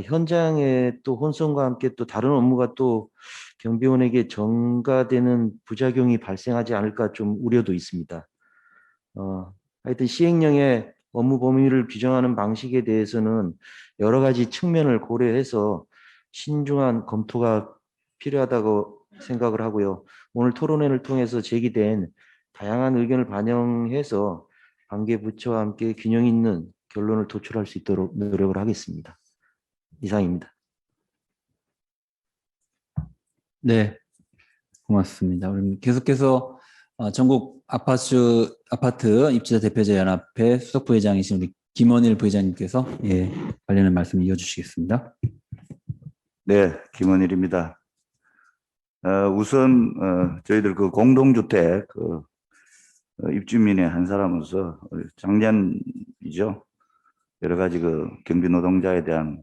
현장에 또 혼선과 함께 또 다른 업무가 또 경비원에게 전가되는 부작용이 발생하지 않을까 좀 우려도 있습니다. 하여튼 시행령의 업무 범위를 규정하는 방식에 대해서는 여러 가지 측면을 고려해서 신중한 검토가 필요하다고 생각을 하고요. 오늘 토론회를 통해서 제기된 다양한 의견을 반영해서 관계 부처와 함께 균형 있는 결론을 도출할 수 있도록 노력을 하겠습니다. 이상입니다. 네, 고맙습니다. 우리 계속해서 전국 아파트 입주자 대표자 연합회 수석 부회장이신 우리 김원일 부회장님께서 관련한 말씀 이어주시겠습니다. 네, 김원일입니다. 우선 저희들 그 공동주택 입주민의 한 사람으로서 작년이죠. 여러 가지 그 경비 노동자에 대한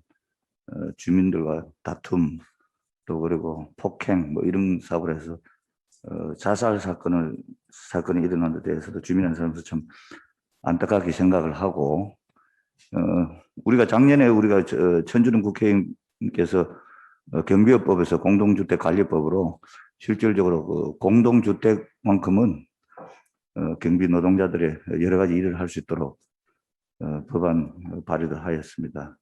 주민들과 다툼 또 그리고 폭행 뭐 이런 사고를 해서 자살 사건이 일어난 데 대해서도 주민 한 사람으로서 참 안타깝게 생각을 하고 우리가 작년에 우리가 천주름 국회의원께서 경비업법에서 공동주택관리법으로 실질적으로 그 공동주택만큼은 경비 노동자들의 여러 가지 일을 할 수 있도록 법안 발의도 하였습니다.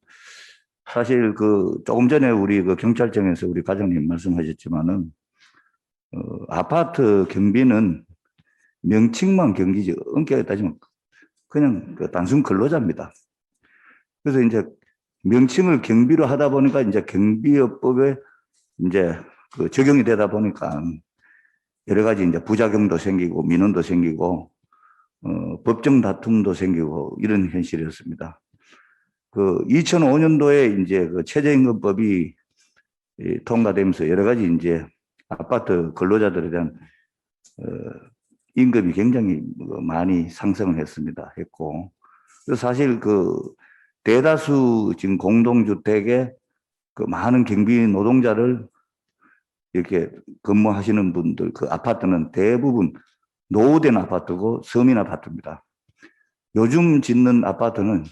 사실 그 조금 전에 우리 그 경찰청에서 우리 과장님 말씀하셨지만은 아파트 경비는 명칭만 경비지 엄격하게 따지면 그냥 그 단순 근로자입니다. 그래서 이제 명칭을 경비로 하다 보니까 이제 경비업법에 이제 그 적용이 되다 보니까 여러 가지 이제 부작용도 생기고 민원도 생기고 법정 다툼도 생기고 이런 현실이었습니다. 그 2005년도에 이제 그 최저임금법이 통과되면서 여러 가지 이제 아파트 근로자들에 대한 임금이 굉장히 많이 상승을 했고 그래서 사실 그 대다수 지금 공동주택에 그 많은 경비 노동자를 이렇게 근무하시는 분들 그 아파트는 대부분 노후된 아파트고 서민 아파트입니다. 요즘 짓는 아파트는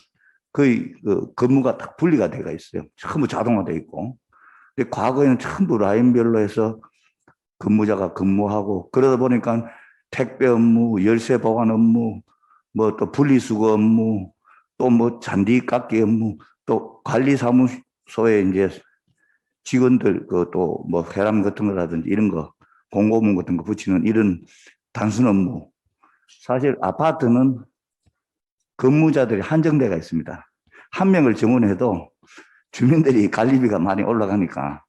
거의 그 근무가 딱 분리가 되어 있어요. 전부 자동화되어 있고. 근데 과거에는 전부 라인별로 해서 근무자가 근무하고 그러다 보니까 택배 업무, 열쇠 보관 업무, 뭐 또 분리수거 업무, 또 뭐 잔디 깎기 업무, 또 관리사무소에 이제 직원들 그 또 뭐 회람 같은 거라든지 이런 거 공고문 같은 거 붙이는 이런 단순 업무. 사실 아파트는 근무자들이 한정돼가 있습니다. 한 명을 정원해도 주민들이 관리비가 많이 올라가니까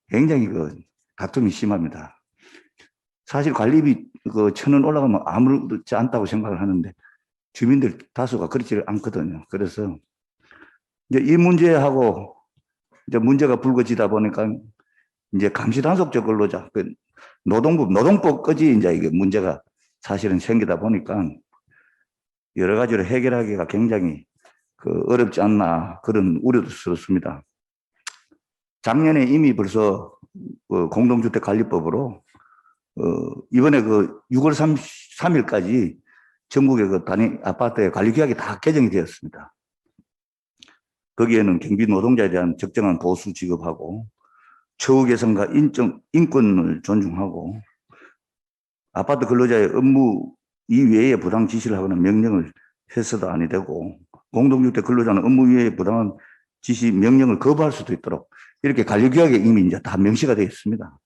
굉장히 그 다툼이 심합니다. 사실 관리비 그 1,000원 올라가면 아무렇지 않다고 생각을 하는데 주민들 다수가 그렇지 않거든요. 그래서 이제 이 문제하고 이제 문제가 불거지다 보니까 이제 감시단속적 근로자, 그 노동법까지 이제 이게 문제가 사실은 생기다 보니까 여러 가지로 해결하기가 굉장히 그 어렵지 않나 그런 우려도 스럽습니다. 작년에 이미 벌써 그 공동주택관리법으로 이번에 그 6월 3일까지 전국의 그 단위 아파트의 관리규약이 다 개정이 되었습니다. 거기에는 경비 노동자에 대한 적정한 보수 지급하고 처우 개선과 인권을 존중하고 아파트 근로자의 업무 이외에 부당 지시를 하거나 명령을 해서도 아니 되고 공동주택 근로자는 업무 이외에 부당한 지시 명령을 거부할 수도 있도록 이렇게 관리규약에 이미 이제 다 명시가 되어 있습니다.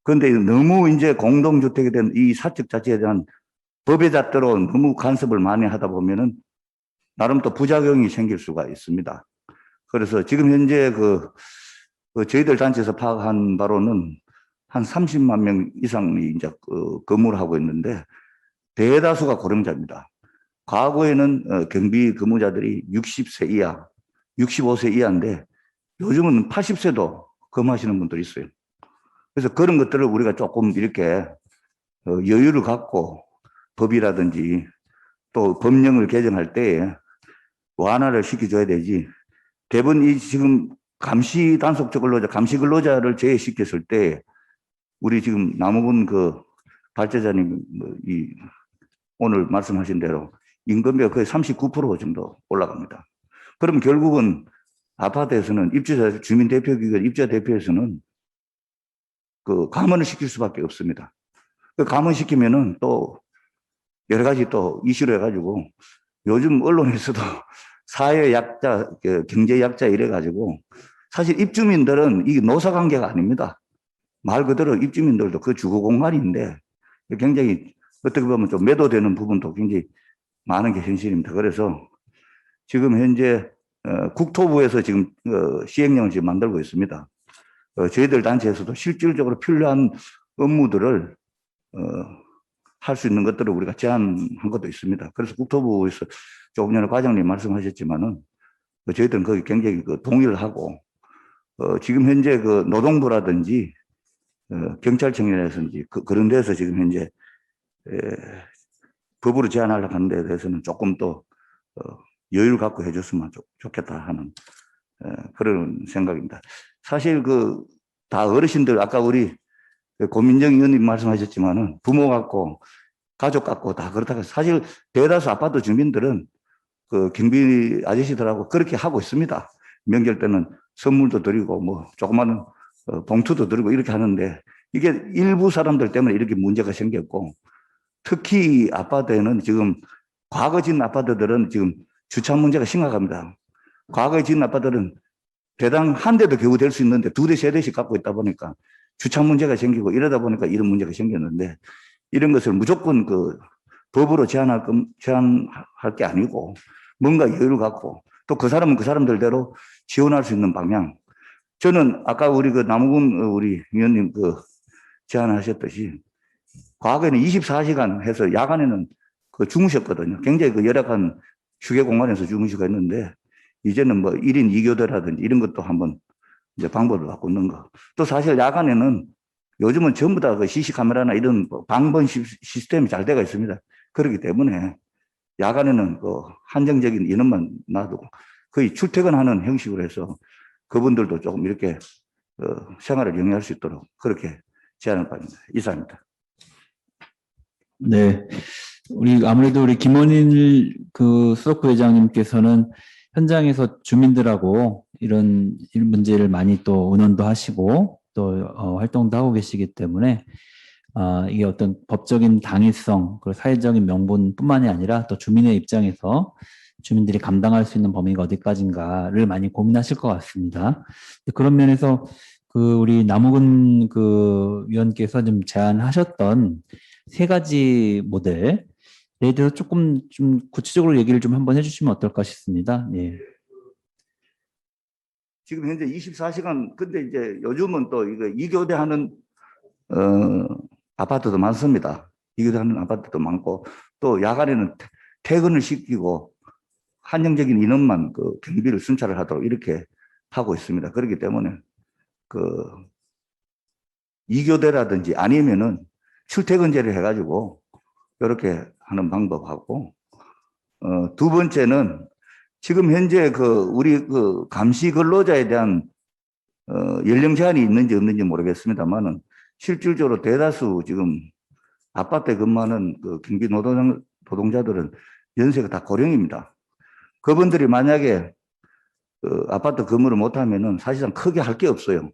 그런데 너무 이제 공동주택에 대한 이 사적 자치에 대한 법의 잣대로 너무 간섭을 많이 하다 보면은 나름 또 부작용이 생길 수가 있습니다. 그래서 지금 현재 그 저희들 단체에서 파악한 바로는 한 30만 명 이상이 이제 근무를 하고 있는데 대다수가 고령자입니다. 과거에는 경비 근무자들이 60세 이하, 65세 이하인데 요즘은 80세도 근무하시는 분들이 있어요. 그래서 그런 것들을 우리가 조금 이렇게 여유를 갖고 법이라든지 또 법령을 개정할 때에 완화를 시켜줘야 되지. 대부분 이 지금 감시 단속적 근로자, 감시 근로자를 제외시켰을 때 우리 지금 남욱은 그 발제자님 이 오늘 말씀하신 대로 임금비가 거의 39% 정도 올라갑니다. 그럼 결국은 아파트에서는 입주자, 주민대표기관 입주자대표에서는 그 감원을 시킬 수밖에 없습니다. 그 감원시키면은 또 여러 가지 또 이슈로 해가지고 요즘 언론에서도 사회 약자, 경제 약자 이래가지고 사실 입주민들은 이게 노사관계가 아닙니다. 말 그대로 입주민들도 그 주거 공간인데 굉장히 어떻게 보면 좀 매도되는 부분도 굉장히 많은 게 현실입니다. 그래서 지금 현재 국토부에서 지금 시행령을 지금 만들고 있습니다. 저희들 단체에서도 실질적으로 필요한 업무들을 할 수 있는 것들을 우리가 제안한 것도 있습니다. 그래서 국토부에서 조금 전에 과장님 말씀하셨지만은 저희들은 거기 굉장히 동의를 하고 지금 현재 그 노동부라든지 경찰청이라든지 그런 데서 지금 현재 법으로 제한하려고 하는 데 대해서는 조금 더 여유를 갖고 해줬으면 좋겠다 하는 그런 생각입니다. 사실 다 어르신들 아까 우리 고민정 의원님 말씀하셨지만은 부모 같고 가족 같고 다 그렇다고 사실 대다수 아파트 주민들은 그 경비 아저씨들하고 그렇게 하고 있습니다. 명절 때는 선물도 드리고 뭐 조그마한 봉투도 드리고 이렇게 하는데 이게 일부 사람들 때문에 이렇게 문제가 생겼고 특히 아파트에는 지금 과거 지은 아파트들은 지금 주차 문제가 심각합니다. 과거에 지은 아파트들은 대당 한 대도 겨우 될 수 있는데 2대, 3대씩 갖고 있다 보니까 주차 문제가 생기고 이러다 보니까 이런 문제가 생겼는데 이런 것을 무조건 법으로 제한할 게 아니고 뭔가 여유를 갖고 또 그 사람은 그 사람들대로 지원할 수 있는 방향. 저는 아까 우리 남욱은 우리 위원님 제안하셨듯이 과거에는 24시간 해서 야간에는 주무셨거든요. 굉장히 열악한 휴게 공간에서 주무시고 했는데 이제는 뭐 1인 2교대라든지 이런 것도 한번 이제 방법을 바꾸는 거. 또 사실 야간에는 요즘은 전부 다 CC 카메라나 이런 방범 시스템이 잘 되어 있습니다. 그렇기 때문에 야간에는 그 한정적인 인원만 놔두고 거의 출퇴근하는 형식으로 해서 그분들도 조금 이렇게 생활을 영위할 수 있도록 그렇게 제안을 바랍니다. 이상입니다. 네. 아무래도 우리 김원일 그 수석부회장님께서는 현장에서 주민들하고 이런 문제를 많이 또 의논도 하시고 또 활동도 하고 계시기 때문에 이게 어떤 법적인 당위성 그리고 사회적인 명분뿐만이 아니라 또 주민의 입장에서 주민들이 감당할 수 있는 범위가 어디까지인가를 많이 고민하실 것 같습니다. 그런 면에서 우리 남우근 위원께서 좀 제안하셨던 3가지 모델에 대해서 조금 좀 구체적으로 얘기를 좀 한번 해주시면 어떨까 싶습니다. 예. 지금 현재 24시간, 근데 이제 요즘은 또 이거 2교대 하는, 아파트도 많습니다. 2교대 하는 아파트도 많고, 또 야간에는 퇴근을 시키고, 한정적인 인원만 경비를 순찰을 하도록 이렇게 하고 있습니다. 그렇기 때문에, 2교대라든지 아니면은 출퇴근제를 해가지고, 이렇게 하는 방법하고, 2번째는 지금 현재 우리 감시 근로자에 대한 연령 제한이 있는지 없는지 모르겠습니다만은 실질적으로 대다수 지금 아파트에 근무하는 경비 노동자들은 연세가 다 고령입니다. 그분들이 만약에 아파트 근무를 못하면은 사실상 크게 할 게 없어요.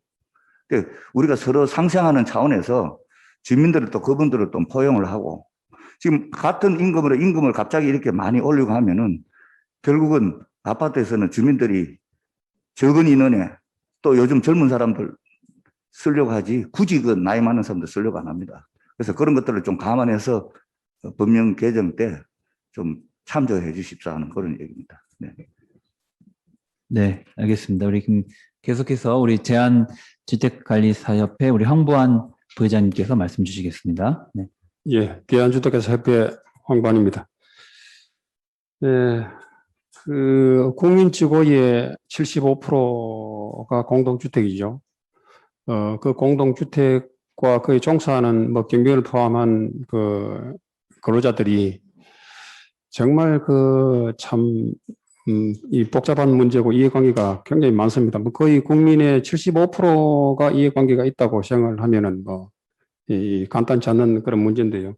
근데 우리가 서로 상생하는 차원에서 주민들을 또 그분들을 또 포용을 하고 지금 같은 임금을 갑자기 이렇게 많이 올리고 하면은 결국은 아파트에서는 주민들이 적은 인원에 또 요즘 젊은 사람들 쓰려고 하지 굳이 나이 많은 사람들 쓰려고 안 합니다. 그래서 그런 것들을 좀 감안해서 법령 개정 때 좀 참조해 주십사 하는 그런 얘기입니다. 네. 네, 알겠습니다. 우리 계속해서 우리 대한주택관리사협회 우리 황보안 부회장님께서 말씀 주시겠습니다. 네. 예, 대한주택사협회 황반입니다. 예, 국민지구의 75%가 공동주택이죠. 그 공동주택과 거의 종사하는 경비원을 포함한 근로자들이 정말 이 복잡한 문제고 이해관계가 굉장히 많습니다. 거의 국민의 75%가 이해관계가 있다고 생각을 하면은 이 간단치 않은 그런 문제인데요.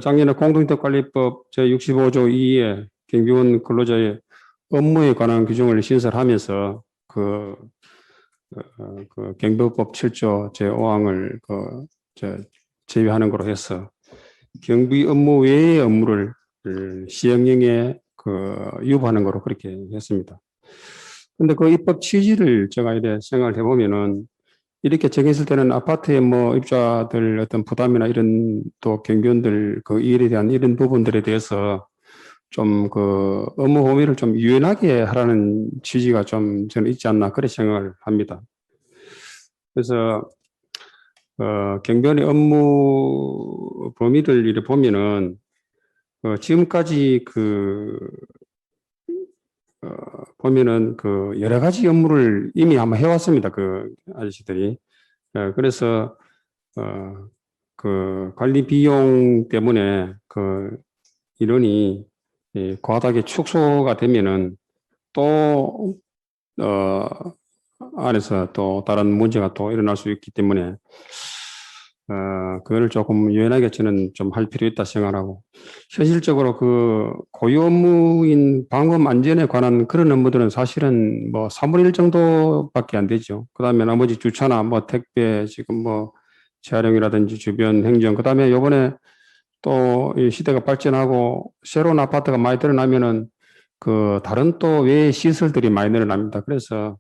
작년에 공동주택관리법 제65조 2에 경비원 근로자의 업무에 관한 규정을 신설하면서 경비법 7조 제5항을 제외하는 것으로 해서 경비 업무 외의 업무를 시행령에 유보하는 것으로 그렇게 했습니다. 근데 그 입법 취지를 제가 이래 생각을 해보면은 이렇게 정했을 때는 아파트의 입주자들 어떤 부담이나 이런 또 경비원들 일에 대한 이런 부분들에 대해서 좀 업무 범위를 좀 유연하게 하라는 취지가 좀 저는 있지 않나 그렇게 생각을 합니다. 그래서 경비원의 업무 범위를 이렇게 보면은 지금까지 보면은 여러 가지 업무를 이미 아마 해왔습니다. 아저씨들이. 그래서 관리 비용 때문에 인원이 과다하게 축소가 되면은 또 안에서 또 다른 문제가 또 일어날 수 있기 때문에 그거를 조금 유연하게 저는 좀 할 필요 있다 생각하고 현실적으로 고유 업무인 방범 안전에 관한 그런 업무들은 사실은 3분의 1 정도밖에 안 되죠. 그 다음에 나머지 주차나 택배 지금 재활용이라든지 주변 행정 그 다음에 요번에 또 이 시대가 발전하고 새로운 아파트가 많이 늘어나면은 다른 또 외의 시설들이 많이 늘어납니다. 그래서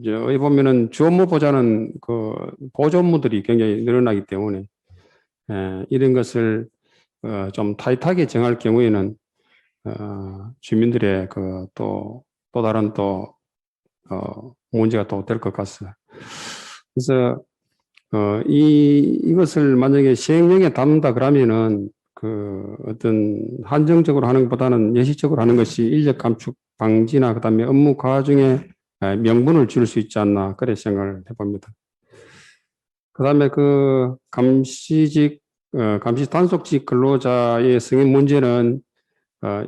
여기 보면은 주 업무보다는 보조 업무들이 굉장히 늘어나기 때문에 이런 것을 좀 타이트하게 정할 경우에는 주민들의 또 다른 문제가 또 될 것 같습니다. 그래서 이것을 만약에 시행령에 담는다 그러면은 어떤 한정적으로 하는 것보다는 예시적으로 하는 것이 인력 감축 방지나 그다음에 업무 과중에 명분을 줄 수 있지 않나 그렇게 생각을 해봅니다. 그다음에 감시 단속직 근로자의 승인 문제는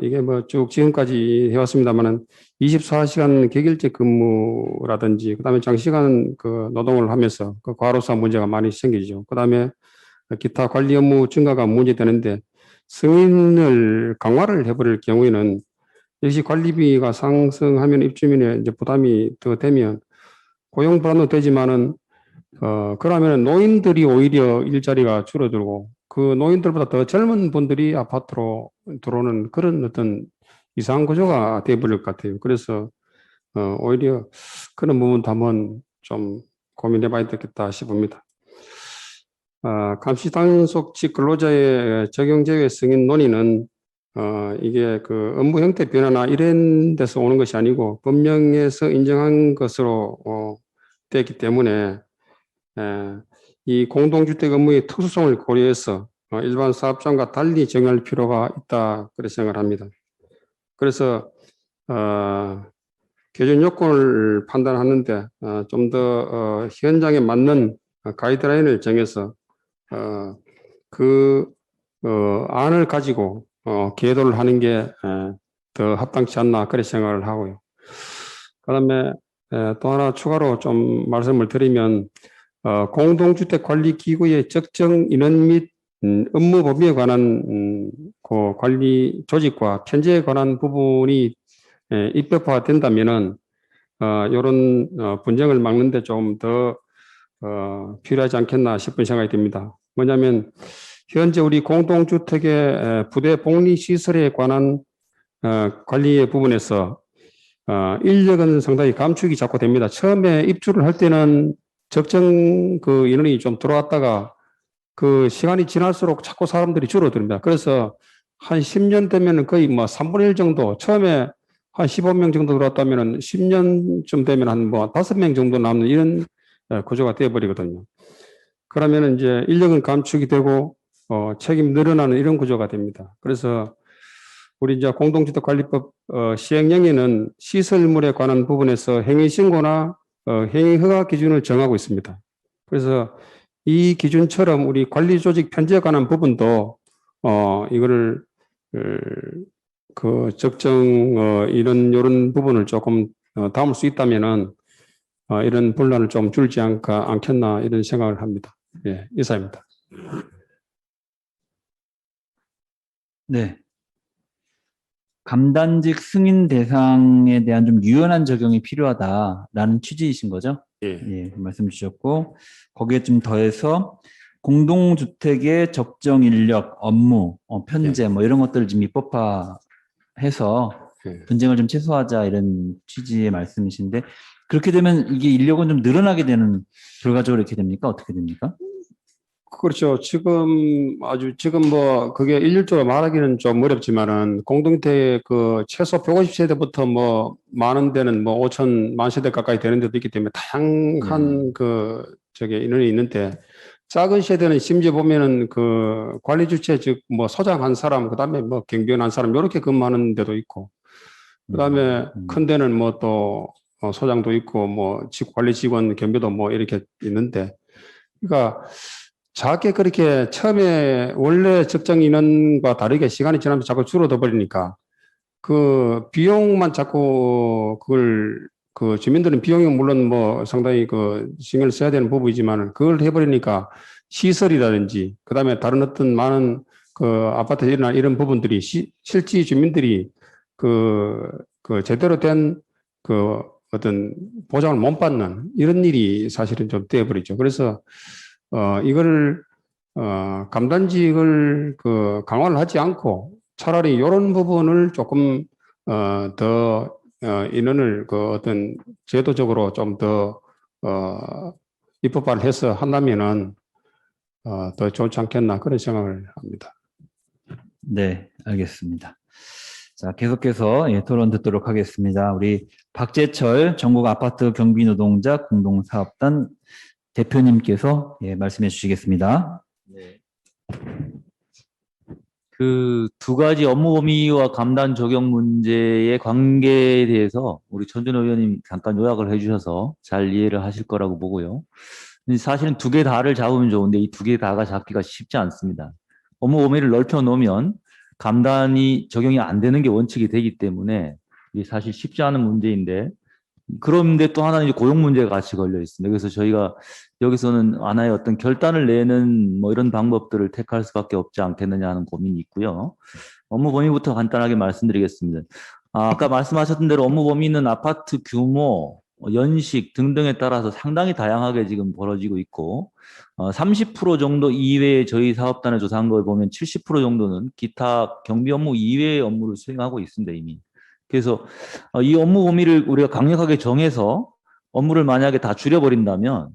이게 뭐 쭉 지금까지 해왔습니다만은 24시간 격일제 근무라든지 그다음에 장시간 그 노동을 하면서 그 과로사 문제가 많이 생기죠. 그다음에 기타 관리 업무 증가가 문제되는데 승인을 강화를 해버릴 경우에는 역시 관리비가 상승하면 입주민의 이제 부담이 더 되면 고용 불안도 되지만은 그러면 노인들이 오히려 일자리가 줄어들고 그 노인들보다 더 젊은 분들이 아파트로 들어오는 그런 어떤 이상한 구조가 되어버릴 것 같아요. 그래서 오히려 그런 부분도 한번 좀 고민해봐야 되겠다 싶습니다. 감시 단속직 근로자의 적용 제외 승인 논의는 이게 그 업무 형태 변화나 이런 데서 오는 것이 아니고 법령에서 인정한 것으로 되기 때문에 이 공동주택 업무의 특수성을 고려해서 일반 사업장과 달리 정할 필요가 있다 그렇게 생각을 합니다. 그래서 개준 요건을 판단하는데 좀 더 현장에 맞는 가이드라인을 정해서 그 안을 가지고 계도를 하는 게 더 합당치 않나 그렇게 생각을 하고요. 그다음에 또 하나 추가로 좀 말씀을 드리면 공동주택 관리 기구의 적정 인원 및 업무 범위에 관한 그 관리 조직과 편제에 관한 부분이 입법화된다면은 이런 분쟁을 막는데 좀 더 필요하지 않겠나 싶은 생각이 듭니다. 뭐냐면 현재 우리 공동주택의 부대 복리 시설에 관한 관리의 부분에서 인력은 상당히 감축이 자꾸 됩니다. 처음에 입주를 할 때는 적정 그 인원이 좀 들어왔다가 그 시간이 지날수록 자꾸 사람들이 줄어듭니다. 그래서 한 10년 되면은 거의 뭐 3분의 1 정도, 처음에 한 15명 정도 들어왔다면은 10년쯤 되면 한 뭐 5명 정도 남는 이런 구조가 되어버리거든요. 그러면은 이제 인력은 감축이 되고 책임 늘어나는 이런 구조가 됩니다. 그래서 우리 이제 공동주택관리법 시행령에는 시설물에 관한 부분에서 행위신고나 행위허가 기준을 정하고 있습니다. 그래서 이 기준처럼 우리 관리조직 편제에 관한 부분도 이거를 그 적정 이런 부분을 조금 담을 수 있다면은 이런 분란을 좀 줄지 않겠나 이런 생각을 합니다. 예, 이사입니다. 네. 감단직 승인 대상에 대한 좀 유연한 적용이 필요하다라는 취지이신 거죠? 예, 말씀 주셨고 거기에 좀 더해서 공동주택의 적정 인력, 업무, 편제 뭐 이런 것들을 좀 입법화해서 분쟁을 좀 최소화하자 이런 취지의 말씀이신데 그렇게 되면 이게 인력은 좀 늘어나게 되는 결과적으로 이렇게 됩니까? 어떻게 됩니까? 그렇죠. 지금 뭐 그게 일률적으로 말하기는 좀 어렵지만은 공동주택 그 최소 150세대부터 뭐 많은 데는 뭐 5천 세대 가까이 되는 데도 있기 때문에 다양한 그 저게 인원이 있는데 작은 세대는 심지어 보면은 그 관리 주체 즉 뭐 소장 한 사람 그다음에 뭐 경비원 한 사람 이렇게 근무하는 데도 있고 그다음에 큰 데는 뭐 또 소장도 있고 뭐 관리 직원 경비도 뭐 이렇게 있는데 그러니까 작게 그렇게 처음에 원래 적정 인원과 다르게 시간이 지나면서 자꾸 줄어들어 버리니까 그 비용만 자꾸 그걸 그 주민들은 비용이 물론 뭐 상당히 그 신경을 써야 되는 부분이지만 그걸 해버리니까 시설이라든지 그다음에 다른 어떤 많은 그 아파트에 일어난 이런 부분들이 실제 주민들이 그 제대로 된 그 어떤 보장을 못 받는 이런 일이 사실은 좀 되어버리죠. 그래서 이걸 감단직을 그 강화를 하지 않고 차라리 이런 부분을 조금 더 인원을 그 어떤 제도적으로 좀 더 입법화를 해서 한다면은 더 좋지 않겠나 그런 생각을 합니다. 네, 알겠습니다. 자, 계속해서 토론 듣도록 하겠습니다. 우리 박재철 전국 아파트 경비 노동자 공동사업단 대표님께서 말씀해 주시겠습니다. 네. 그 두 가지 업무 범위와 감단 적용 문제의 관계에 대해서 우리 전준호 의원님 잠깐 요약을 해주셔서 잘 이해를 하실 거라고 보고요. 사실은 두 개 다를 잡으면 좋은데 이 두 개 다가 잡기가 쉽지 않습니다. 업무 범위를 넓혀 놓으면 감단이 적용이 안 되는 게 원칙이 되기 때문에 이게 사실 쉽지 않은 문제인데, 그런데 또 하나는 이제 고용 문제가 같이 걸려 있습니다. 그래서 저희가 여기서는 하나의 어떤 결단을 내는 뭐 이런 방법들을 택할 수밖에 없지 않겠느냐 하는 고민이 있고요. 업무 범위부터 간단하게 말씀드리겠습니다. 아까 말씀하셨던 대로 업무 범위는 아파트 규모, 연식 등등에 따라서 상당히 다양하게 지금 벌어지고 있고, 30% 정도 이외에 저희 사업단에 조사한 걸 보면 70% 정도는 기타 경비 업무 이외의 업무를 수행하고 있습니다, 이미. 그래서 이 업무 범위를 우리가 강력하게 정해서 업무를 만약에 다 줄여버린다면,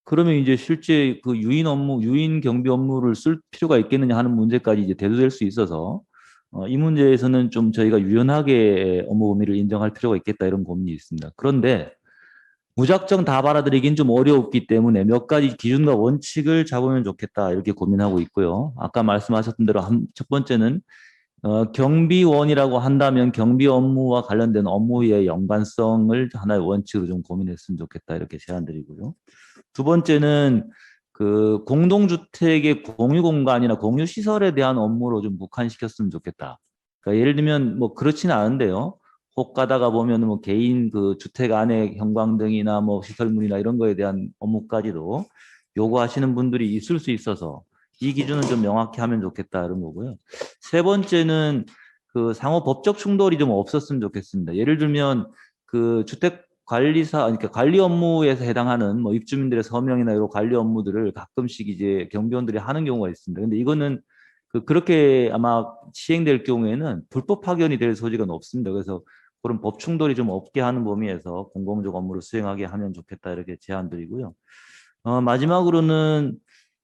그러면 이제 실제 그 유인 업무, 유인 경비 업무를 쓸 필요가 있겠느냐 하는 문제까지 이제 대두될 수 있어서, 이 문제에서는 좀 저희가 유연하게 업무 범위를 인정할 필요가 있겠다, 이런 고민이 있습니다. 그런데 무작정 다 받아들이긴 좀 어렵기 때문에 몇 가지 기준과 원칙을 잡으면 좋겠다, 이렇게 고민하고 있고요. 아까 말씀하셨던 대로 첫 번째는 경비원이라고 한다면 경비 업무와 관련된 업무의 연관성을 하나의 원칙으로 좀 고민했으면 좋겠다, 이렇게 제안드리고요. 두 번째는 그 공동주택의 공유 공간이나 공유 시설에 대한 업무로 좀 국한시켰으면 좋겠다. 그러니까 예를 들면 뭐 그렇지는 않은데요. 혹 가다가 보면 뭐 개인 그 주택 안에 형광등이나 뭐 시설물이나 이런 거에 대한 업무까지도 요구하시는 분들이 있을 수 있어서 이 기준은 좀 명확히 하면 좋겠다, 이런 거고요. 세 번째는 그 상호 법적 충돌이 좀 없었으면 좋겠습니다. 예를 들면 그 주택 관리사, 그러니까 관리 업무에서 해당하는 뭐 입주민들의 서명이나 이런 관리 업무들을 가끔씩 이제 경비원들이 하는 경우가 있습니다. 근데 이거는 그렇게 아마 시행될 경우에는 불법 파견이 될 소지가 높습니다. 그래서 그런 법 충돌이 좀 없게 하는 범위에서 공공적 업무를 수행하게 하면 좋겠다, 이렇게 제안드리고요. 마지막으로는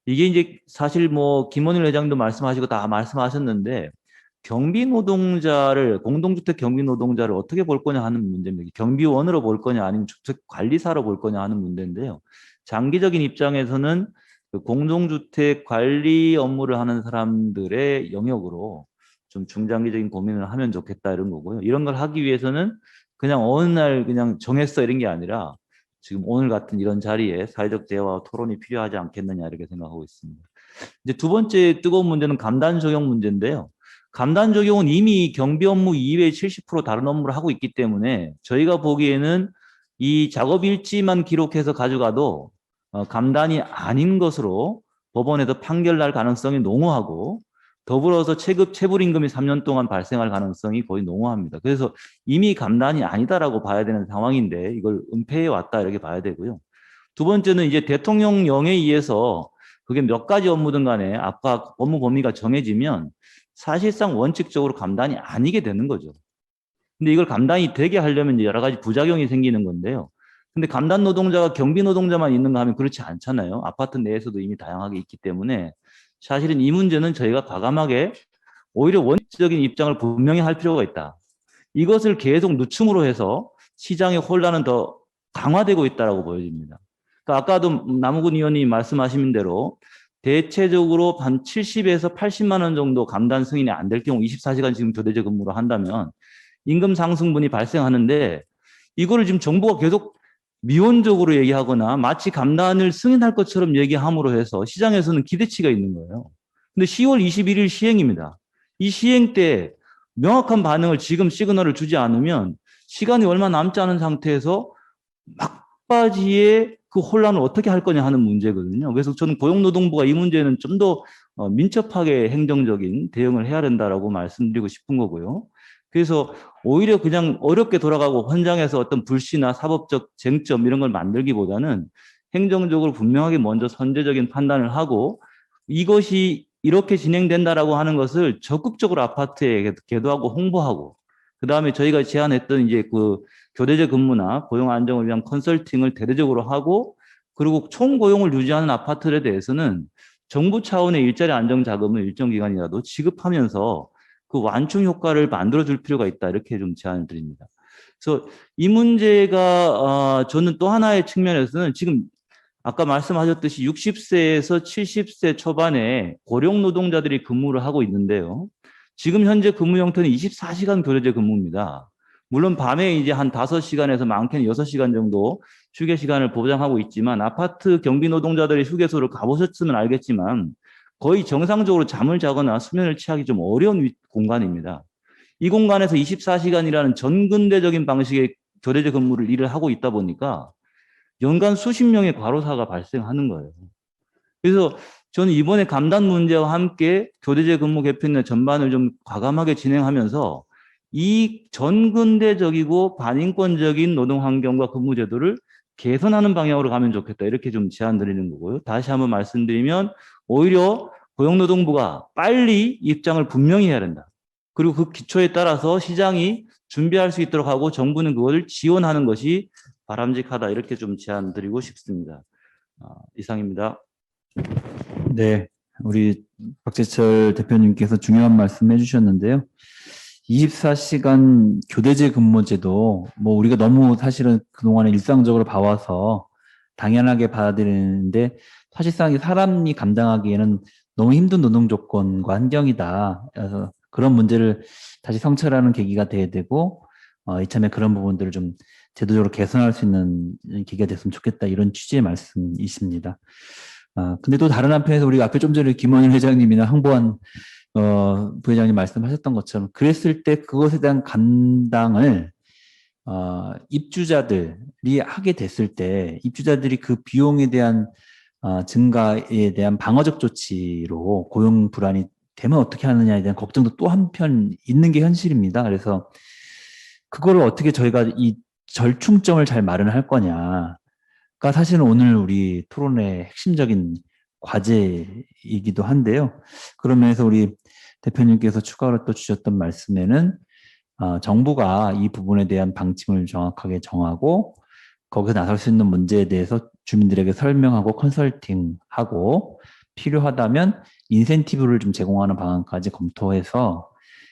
이게 이제 사실 뭐 김원일 회장도 말씀하시고 다 말씀하셨는데, 경비 노동자를, 공동주택 경비 노동자를 어떻게 볼 거냐 하는 문제입니다. 경비원으로 볼 거냐 아니면 주택 관리사로 볼 거냐 하는 문제인데요. 장기적인 입장에서는 그 공동주택 관리 업무를 하는 사람들의 영역으로 좀 중장기적인 고민을 하면 좋겠다, 이런 거고요. 이런 걸 하기 위해서는 그냥 어느 날 그냥 정했어 이런 게 아니라 지금 오늘 같은 이런 자리에 사회적 대화와 토론이 필요하지 않겠느냐, 이렇게 생각하고 있습니다. 이제 두 번째 뜨거운 문제는 감단 적용 문제인데요. 감단 적용은 이미 경비 업무 이외에 70% 다른 업무를 하고 있기 때문에 저희가 보기에는 이 작업 일지만 기록해서 가져가도 감단이 아닌 것으로 법원에서 판결 날 가능성이 농후하고, 더불어서 체불임금이 3년 동안 발생할 가능성이 거의 농후합니다. 그래서 이미 감단이 아니다라고 봐야 되는 상황인데 이걸 은폐해 왔다, 이렇게 봐야 되고요. 두 번째는 이제 대통령령에 의해서 그게 몇 가지 업무든 간에 아까 업무 범위가 정해지면 사실상 원칙적으로 감단이 아니게 되는 거죠. 근데 이걸 감단이 되게 하려면 이제 여러 가지 부작용이 생기는 건데요. 근데 감단 노동자가 경비 노동자만 있는가 하면 그렇지 않잖아요. 아파트 내에서도 이미 다양하게 있기 때문에 사실은 이 문제는 저희가 과감하게 오히려 원칙적인 입장을 분명히 할 필요가 있다. 이것을 계속 누춤으로 해서 시장의 혼란은 더 강화되고 있다고 보여집니다. 그러니까 아까도 남우근 의원님이 말씀하신 대로 대체적으로 한 70에서 80만 원 정도 감단 승인이 안 될 경우 24시간 지금 교대제 근무를 한다면 임금 상승분이 발생하는데, 이거를 지금 정부가 계속 미온적으로 얘기하거나 마치 감단을 승인할 것처럼 얘기함으로 해서 시장에서는 기대치가 있는 거예요. 근데 10월 21일 시행입니다. 이 시행 때 명확한 반응을 지금 시그널을 주지 않으면 시간이 얼마 남지 않은 상태에서 막바지에 그 혼란을 어떻게 할 거냐 하는 문제거든요. 그래서 저는 고용노동부가 이 문제는 좀 더 민첩하게 행정적인 대응을 해야 된다라고 말씀드리고 싶은 거고요. 그래서 오히려 그냥 어렵게 돌아가고 현장에서 어떤 불씨나 사법적 쟁점 이런 걸 만들기보다는 행정적으로 분명하게 먼저 선제적인 판단을 하고, 이것이 이렇게 진행된다라고 하는 것을 적극적으로 아파트에 계도하고 홍보하고, 그 다음에 저희가 제안했던 이제 그 교대제 근무나 고용 안정을 위한 컨설팅을 대대적으로 하고, 그리고 총고용을 유지하는 아파트에 대해서는 정부 차원의 일자리 안정 자금을 일정 기간이라도 지급하면서 그 완충 효과를 만들어줄 필요가 있다, 이렇게 좀 제안을 드립니다. 그래서 이 문제가 저는 또 하나의 측면에서는 지금 아까 말씀하셨듯이 60세에서 70세 초반에 고령 노동자들이 근무를 하고 있는데요. 지금 현재 근무 형태는 24시간 교대제 근무입니다. 물론 밤에 이제 한 5시간에서 많게는 6시간 정도 휴게 시간을 보장하고 있지만, 아파트 경비 노동자들이 휴게소를 가보셨으면 알겠지만 거의 정상적으로 잠을 자거나 수면을 취하기 좀 어려운 공간입니다. 이 공간에서 24시간이라는 전근대적인 방식의 교대제 근무를 일을 하고 있다 보니까 연간 수십 명의 과로사가 발생하는 거예요. 그래서 저는 이번에 감단 문제와 함께 교대제 근무 개편의 전반을 좀 과감하게 진행하면서 이 전근대적이고 반인권적인 노동 환경과 근무 제도를 개선하는 방향으로 가면 좋겠다. 이렇게 좀 제안 드리는 거고요. 다시 한번 말씀드리면 오히려 고용노동부가 빨리 입장을 분명히 해야 된다. 그리고 그 기초에 따라서 시장이 준비할 수 있도록 하고 정부는 그것을 지원하는 것이 바람직하다. 이렇게 좀 제안 드리고 싶습니다. 이상입니다. 네, 우리 박재철 대표님께서 중요한 말씀 해주셨는데요. 24시간 교대제 근무제도 뭐 우리가 너무 사실은 그동안에 일상적으로 봐와서 당연하게 받아들이는데 사실상 사람이 감당하기에는 너무 힘든 노동 조건과 환경이다. 그래서 그런 문제를 다시 성찰하는 계기가 돼야 되고 이참에 그런 부분들을 좀 제도적으로 개선할 수 있는 계기가 됐으면 좋겠다. 이런 취지의 말씀이십니다. 근데 또 다른 한편에서 우리 앞에 좀 전에 김원일 회장님이나 황보안 부회장님 말씀하셨던 것처럼 그랬을 때 그것에 대한 감당을 입주자들이 하게 됐을 때 입주자들이 그 비용에 대한 증가에 대한 방어적 조치로 고용 불안이 되면 어떻게 하느냐에 대한 걱정도 또 한편 있는 게 현실입니다. 그래서 그거를 어떻게 저희가 이 절충점을 잘 마련할 거냐가 사실은 오늘 우리 토론의 핵심적인 과제이기도 한데요. 그러면서 우리 대표님께서 추가로 또 주셨던 말씀에는 정부가 이 부분에 대한 방침을 정확하게 정하고 거기서 나설 수 있는 문제에 대해서 주민들에게 설명하고 컨설팅하고 필요하다면 인센티브를 좀 제공하는 방안까지 검토해서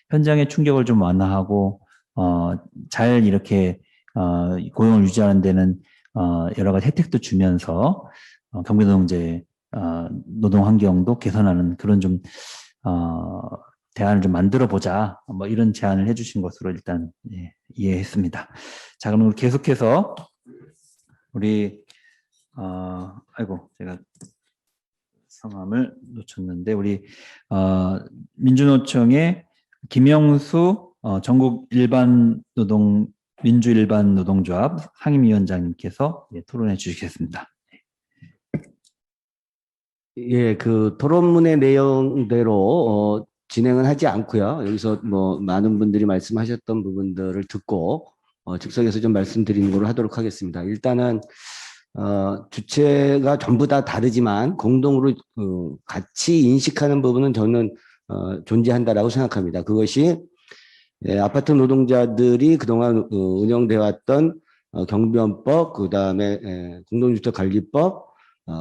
현장의 충격을 좀 완화하고 잘 이렇게 고용을 유지하는 데는 여러 가지 혜택도 주면서 경비노동제 노동 환경도 개선하는 그런 좀 대안을 좀 만들어 보자 뭐 이런 제안을 해주신 것으로 일단 이해했습니다. 자, 그럼 계속해서 우리 아이고 제가 성함을 놓쳤는데 우리 민주노총의 김영수 전국 민주 일반 노동조합 상임위원장님께서 토론해 주시겠습니다. 예, 그 토론문의 내용대로 진행은 하지 않고요. 여기서 뭐 많은 분들이 말씀하셨던 부분들을 듣고 즉석에서 좀 말씀드리는 걸로 하도록 하겠습니다. 일단은 주체가 전부 다 다르지만 공동으로 같이 인식하는 부분은 저는 존재한다라고 생각합니다. 그것이 아파트 노동자들이 그동안 운영되어 왔던 경비원법, 그다음에 공동주택관리법,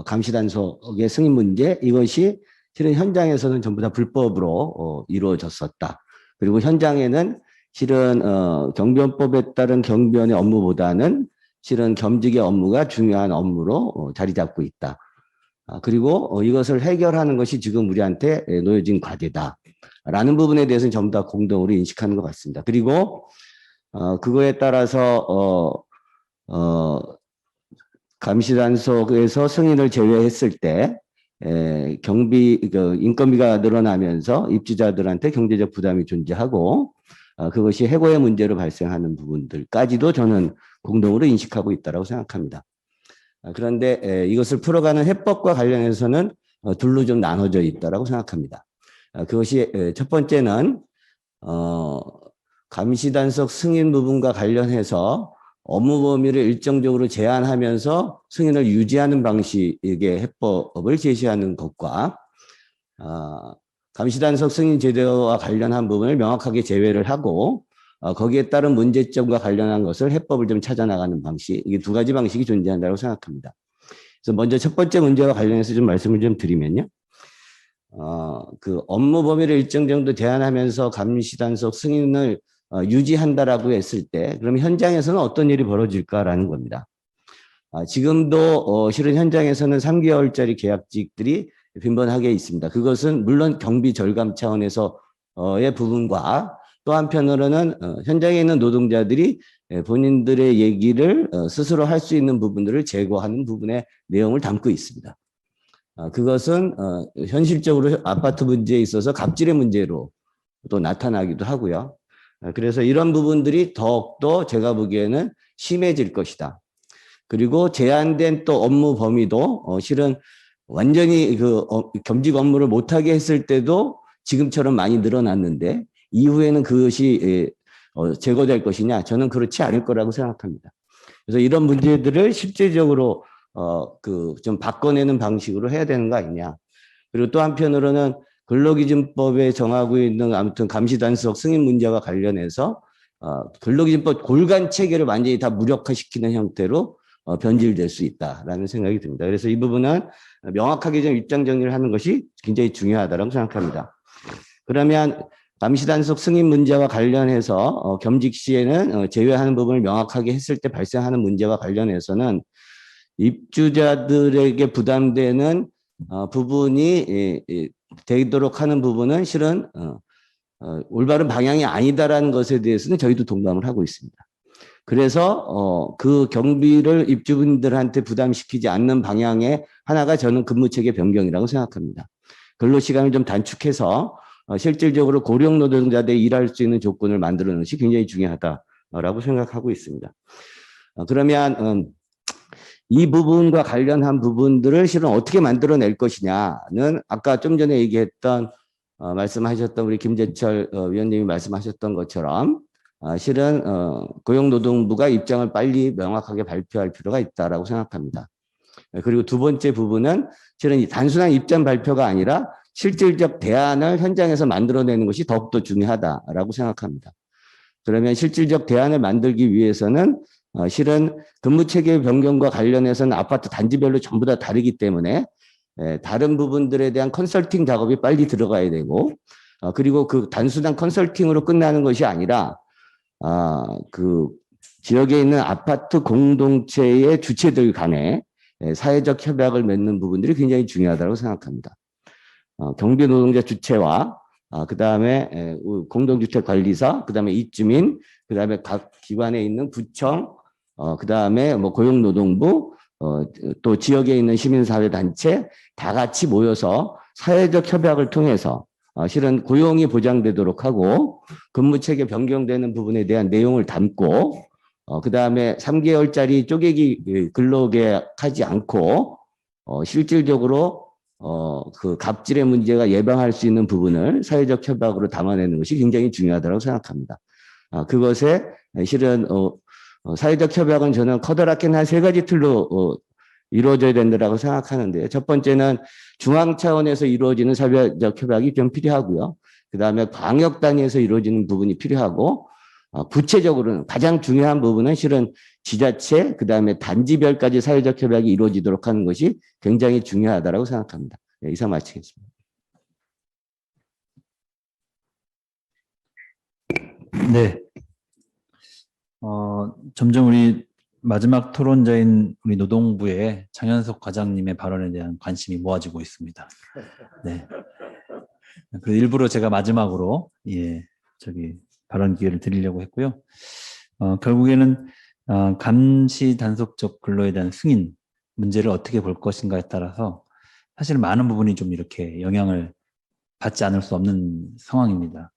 감시단속의 승인 문제, 이것이 실은 현장에서는 전부 다 불법으로 이루어졌었다. 그리고 현장에는 실은 경비원법에 따른 경비원의 업무보다는 실은 겸직의 업무가 중요한 업무로 자리 잡고 있다. 그리고 이것을 해결하는 것이 지금 우리한테 놓여진 과제다라는 부분에 대해서는 전부 다 공동으로 인식하는 것 같습니다. 그리고 그거에 따라서 감시단속에서 승인을 제외했을 때 인건비가 늘어나면서 입주자들한테 경제적 부담이 존재하고 그것이 해고의 문제로 발생하는 부분들까지도 저는 공동으로 인식하고 있다고 생각합니다. 그런데 이것을 풀어가는 해법과 관련해서는 둘로 좀 나눠져 있다고 생각합니다. 그것이 첫 번째는 감시단속 승인 부분과 관련해서 업무 범위를 일정적으로 제한하면서 승인을 유지하는 방식의 해법을 제시하는 것과 감시단속 승인 제도와 관련한 부분을 명확하게 제외를 하고 거기에 따른 문제점과 관련한 것을 해법을 좀 찾아나가는 방식, 이게 두 가지 방식이 존재한다고 생각합니다. 그래서 먼저 첫 번째 문제와 관련해서 좀 말씀을 좀 드리면요. 그 업무 범위를 일정 정도 제한하면서 감시단속 승인을 유지한다라고 했을 때 그럼 현장에서는 어떤 일이 벌어질까라는 겁니다. 지금도 실은 현장에서는 3개월짜리 계약직들이 빈번하게 있습니다. 그것은 물론 경비 절감 차원에서의 부분과 또 한편으로는 현장에 있는 노동자들이 본인들의 얘기를 스스로 할 수 있는 부분들을 제고하는 부분의 내용을 담고 있습니다. 그것은 현실적으로 아파트 문제에 있어서 갑질의 문제로 또 나타나기도 하고요. 그래서 이런 부분들이 더욱더 제가 보기에는 심해질 것이다. 그리고 제한된 또 업무 범위도 실은 완전히 겸직 업무를 못하게 했을 때도 지금처럼 많이 늘어났는데 이후에는 그것이 제거될 것이냐? 저는 그렇지 않을 거라고 생각합니다. 그래서 이런 문제들을 실제적으로 좀 바꿔내는 방식으로 해야 되는 거 아니냐? 그리고 또 한편으로는 근로기준법에 정하고 있는 아무튼 감시단속 승인 문제와 관련해서 근로기준법 골간 체계를 완전히 다 무력화시키는 형태로 변질될 수 있다라는 생각이 듭니다. 그래서 이 부분은 명확하게 좀 입장 정리를 하는 것이 굉장히 중요하다고 생각합니다. 그러면 감시단속 승인 문제와 관련해서 겸직 시에는 제외하는 부분을 명확하게 했을 때 발생하는 문제와 관련해서는 입주자들에게 부담되는 부분이 되도록 하는 부분은 실은 올바른 방향이 아니다라는 것에 대해서는 저희도 동감을 하고 있습니다. 그래서 그 경비를 입주민들한테 부담시키지 않는 방향의 하나가 저는 근무체계 변경이라고 생각합니다. 근로시간을 좀 단축해서 실질적으로 고령 노동자들이 일할 수 있는 조건을 만드는 것이 굉장히 중요하다라고 생각하고 있습니다. 그러면 이 부분과 관련한 부분들을 실은 어떻게 만들어낼 것이냐는 아까 좀 전에 얘기했던 말씀하셨던 우리 김재철 위원님이 말씀하셨던 것처럼 실은 고용노동부가 입장을 빨리 명확하게 발표할 필요가 있다라고 생각합니다. 그리고 두 번째 부분은 실은 단순한 입장 발표가 아니라 실질적 대안을 현장에서 만들어내는 것이 더욱더 중요하다라고 생각합니다. 그러면 실질적 대안을 만들기 위해서는 실은 근무체계 변경과 관련해서는 아파트 단지별로 전부 다 다르기 때문에 다른 부분들에 대한 컨설팅 작업이 빨리 들어가야 되고 그리고 그 단순한 컨설팅으로 끝나는 것이 아니라 그 지역에 있는 아파트 공동체의 주체들 간에 사회적 협약을 맺는 부분들이 굉장히 중요하다고 생각합니다. 경비 노동자 주체와 그다음에 공동주택 관리사, 그다음에 입주민, 그다음에 각 기관에 있는 구청, 그다음에 뭐 고용노동부, 또 지역에 있는 시민사회단체 다 같이 모여서 사회적 협약을 통해서 실은 고용이 보장되도록 하고 근무체계 변경되는 부분에 대한 내용을 담고 그다음에 3개월짜리 쪼개기 근로계약하지 않고 실질적으로 그 갑질의 문제가 예방할 수 있는 부분을 사회적 협약으로 담아내는 것이 굉장히 중요하다고 생각합니다. 그것에 실은 사회적 협약은 저는 커다랗게 한 세 가지 틀로 이루어져야 된다고 생각하는데 첫 번째는 중앙 차원에서 이루어지는 사회적 협약이 좀 필요하고요. 그다음에 광역 단위에서 이루어지는 부분이 필요하고 구체적으로는 가장 중요한 부분은 실은 지자체 그다음에 단지별까지 사회적 협약이 이루어지도록 하는 것이 굉장히 중요하다고 생각합니다. 네, 이상 마치겠습니다. 네. 점점 우리 마지막 토론자인 우리 노동부의 장현석 과장님의 발언에 대한 관심이 모아지고 있습니다. 네. 그래서 일부러 제가 마지막으로 발언 기회를 드리려고 했고요. 결국에는 감시 단속적 근로에 대한 승인 문제를 어떻게 볼 것인가에 따라서 사실 많은 부분이 좀 이렇게 영향을 받지 않을 수 없는 상황입니다.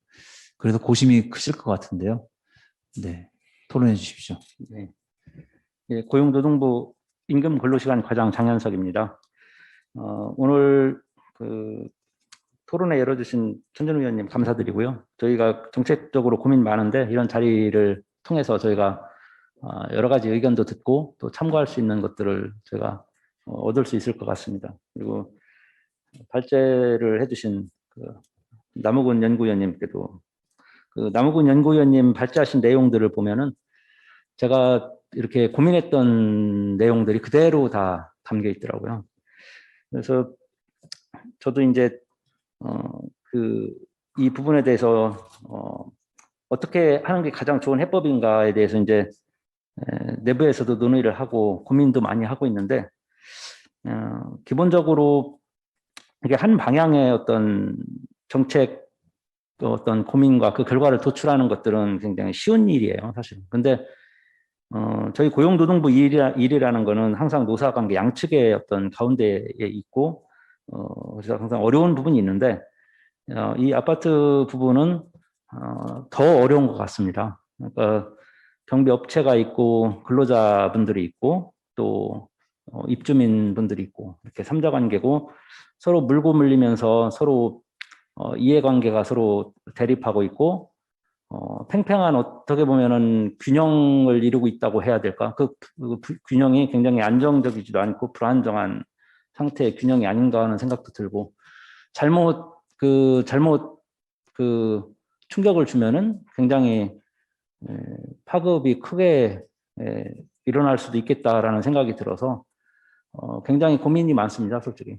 그래서 고심이 크실 것 같은데요. 네, 토론해 주십시오. 네. 예, 고용노동부 임금근로시간 과장 장현석입니다. 오늘 그 토론회 열어주신 천준우 의원님 감사드리고요. 저희가 정책적으로 고민 많은데 이런 자리를 통해서 저희가 여러 가지 의견도 듣고 또 참고할 수 있는 것들을 제가 얻을 수 있을 것 같습니다. 그리고 발제를 해주신 그 남우근 연구위원님께도 그 남우근 연구위원님 발제하신 내용들을 보면은 제가 이렇게 고민했던 내용들이 그대로 다 담겨 있더라고요. 그래서 저도 이제 이 부분에 대해서 어떻게 하는 게 가장 좋은 해법인가에 대해서 이제 내부에서도 논의를 하고 고민도 많이 하고 있는데 기본적으로 이게 한 방향의 어떤 정책 어떤 고민과 그 결과를 도출하는 것들은 굉장히 쉬운 일이에요, 사실은. 근데 저희 고용노동부 일이라는 거는 항상 노사관계 양측의 어떤 가운데에 있고 그래서 항상 어려운 부분이 있는데 이 아파트 부분은 더 어려운 것 같습니다. 그러니까 경비 업체가 있고 근로자분들이 있고 또 입주민분들이 있고 이렇게 삼자 관계고 서로 물고 물리면서 서로 이해관계가 서로 대립하고 있고 팽팽한 어떻게 보면은 균형을 이루고 있다고 해야 될까? 그 균형이 굉장히 안정적이지도 않고 불안정한 상태의 균형이 아닌가 하는 생각도 들고 잘못 충격을 주면은 굉장히 파급이 크게 일어날 수도 있겠다라는 생각이 들어서 굉장히 고민이 많습니다, 솔직히.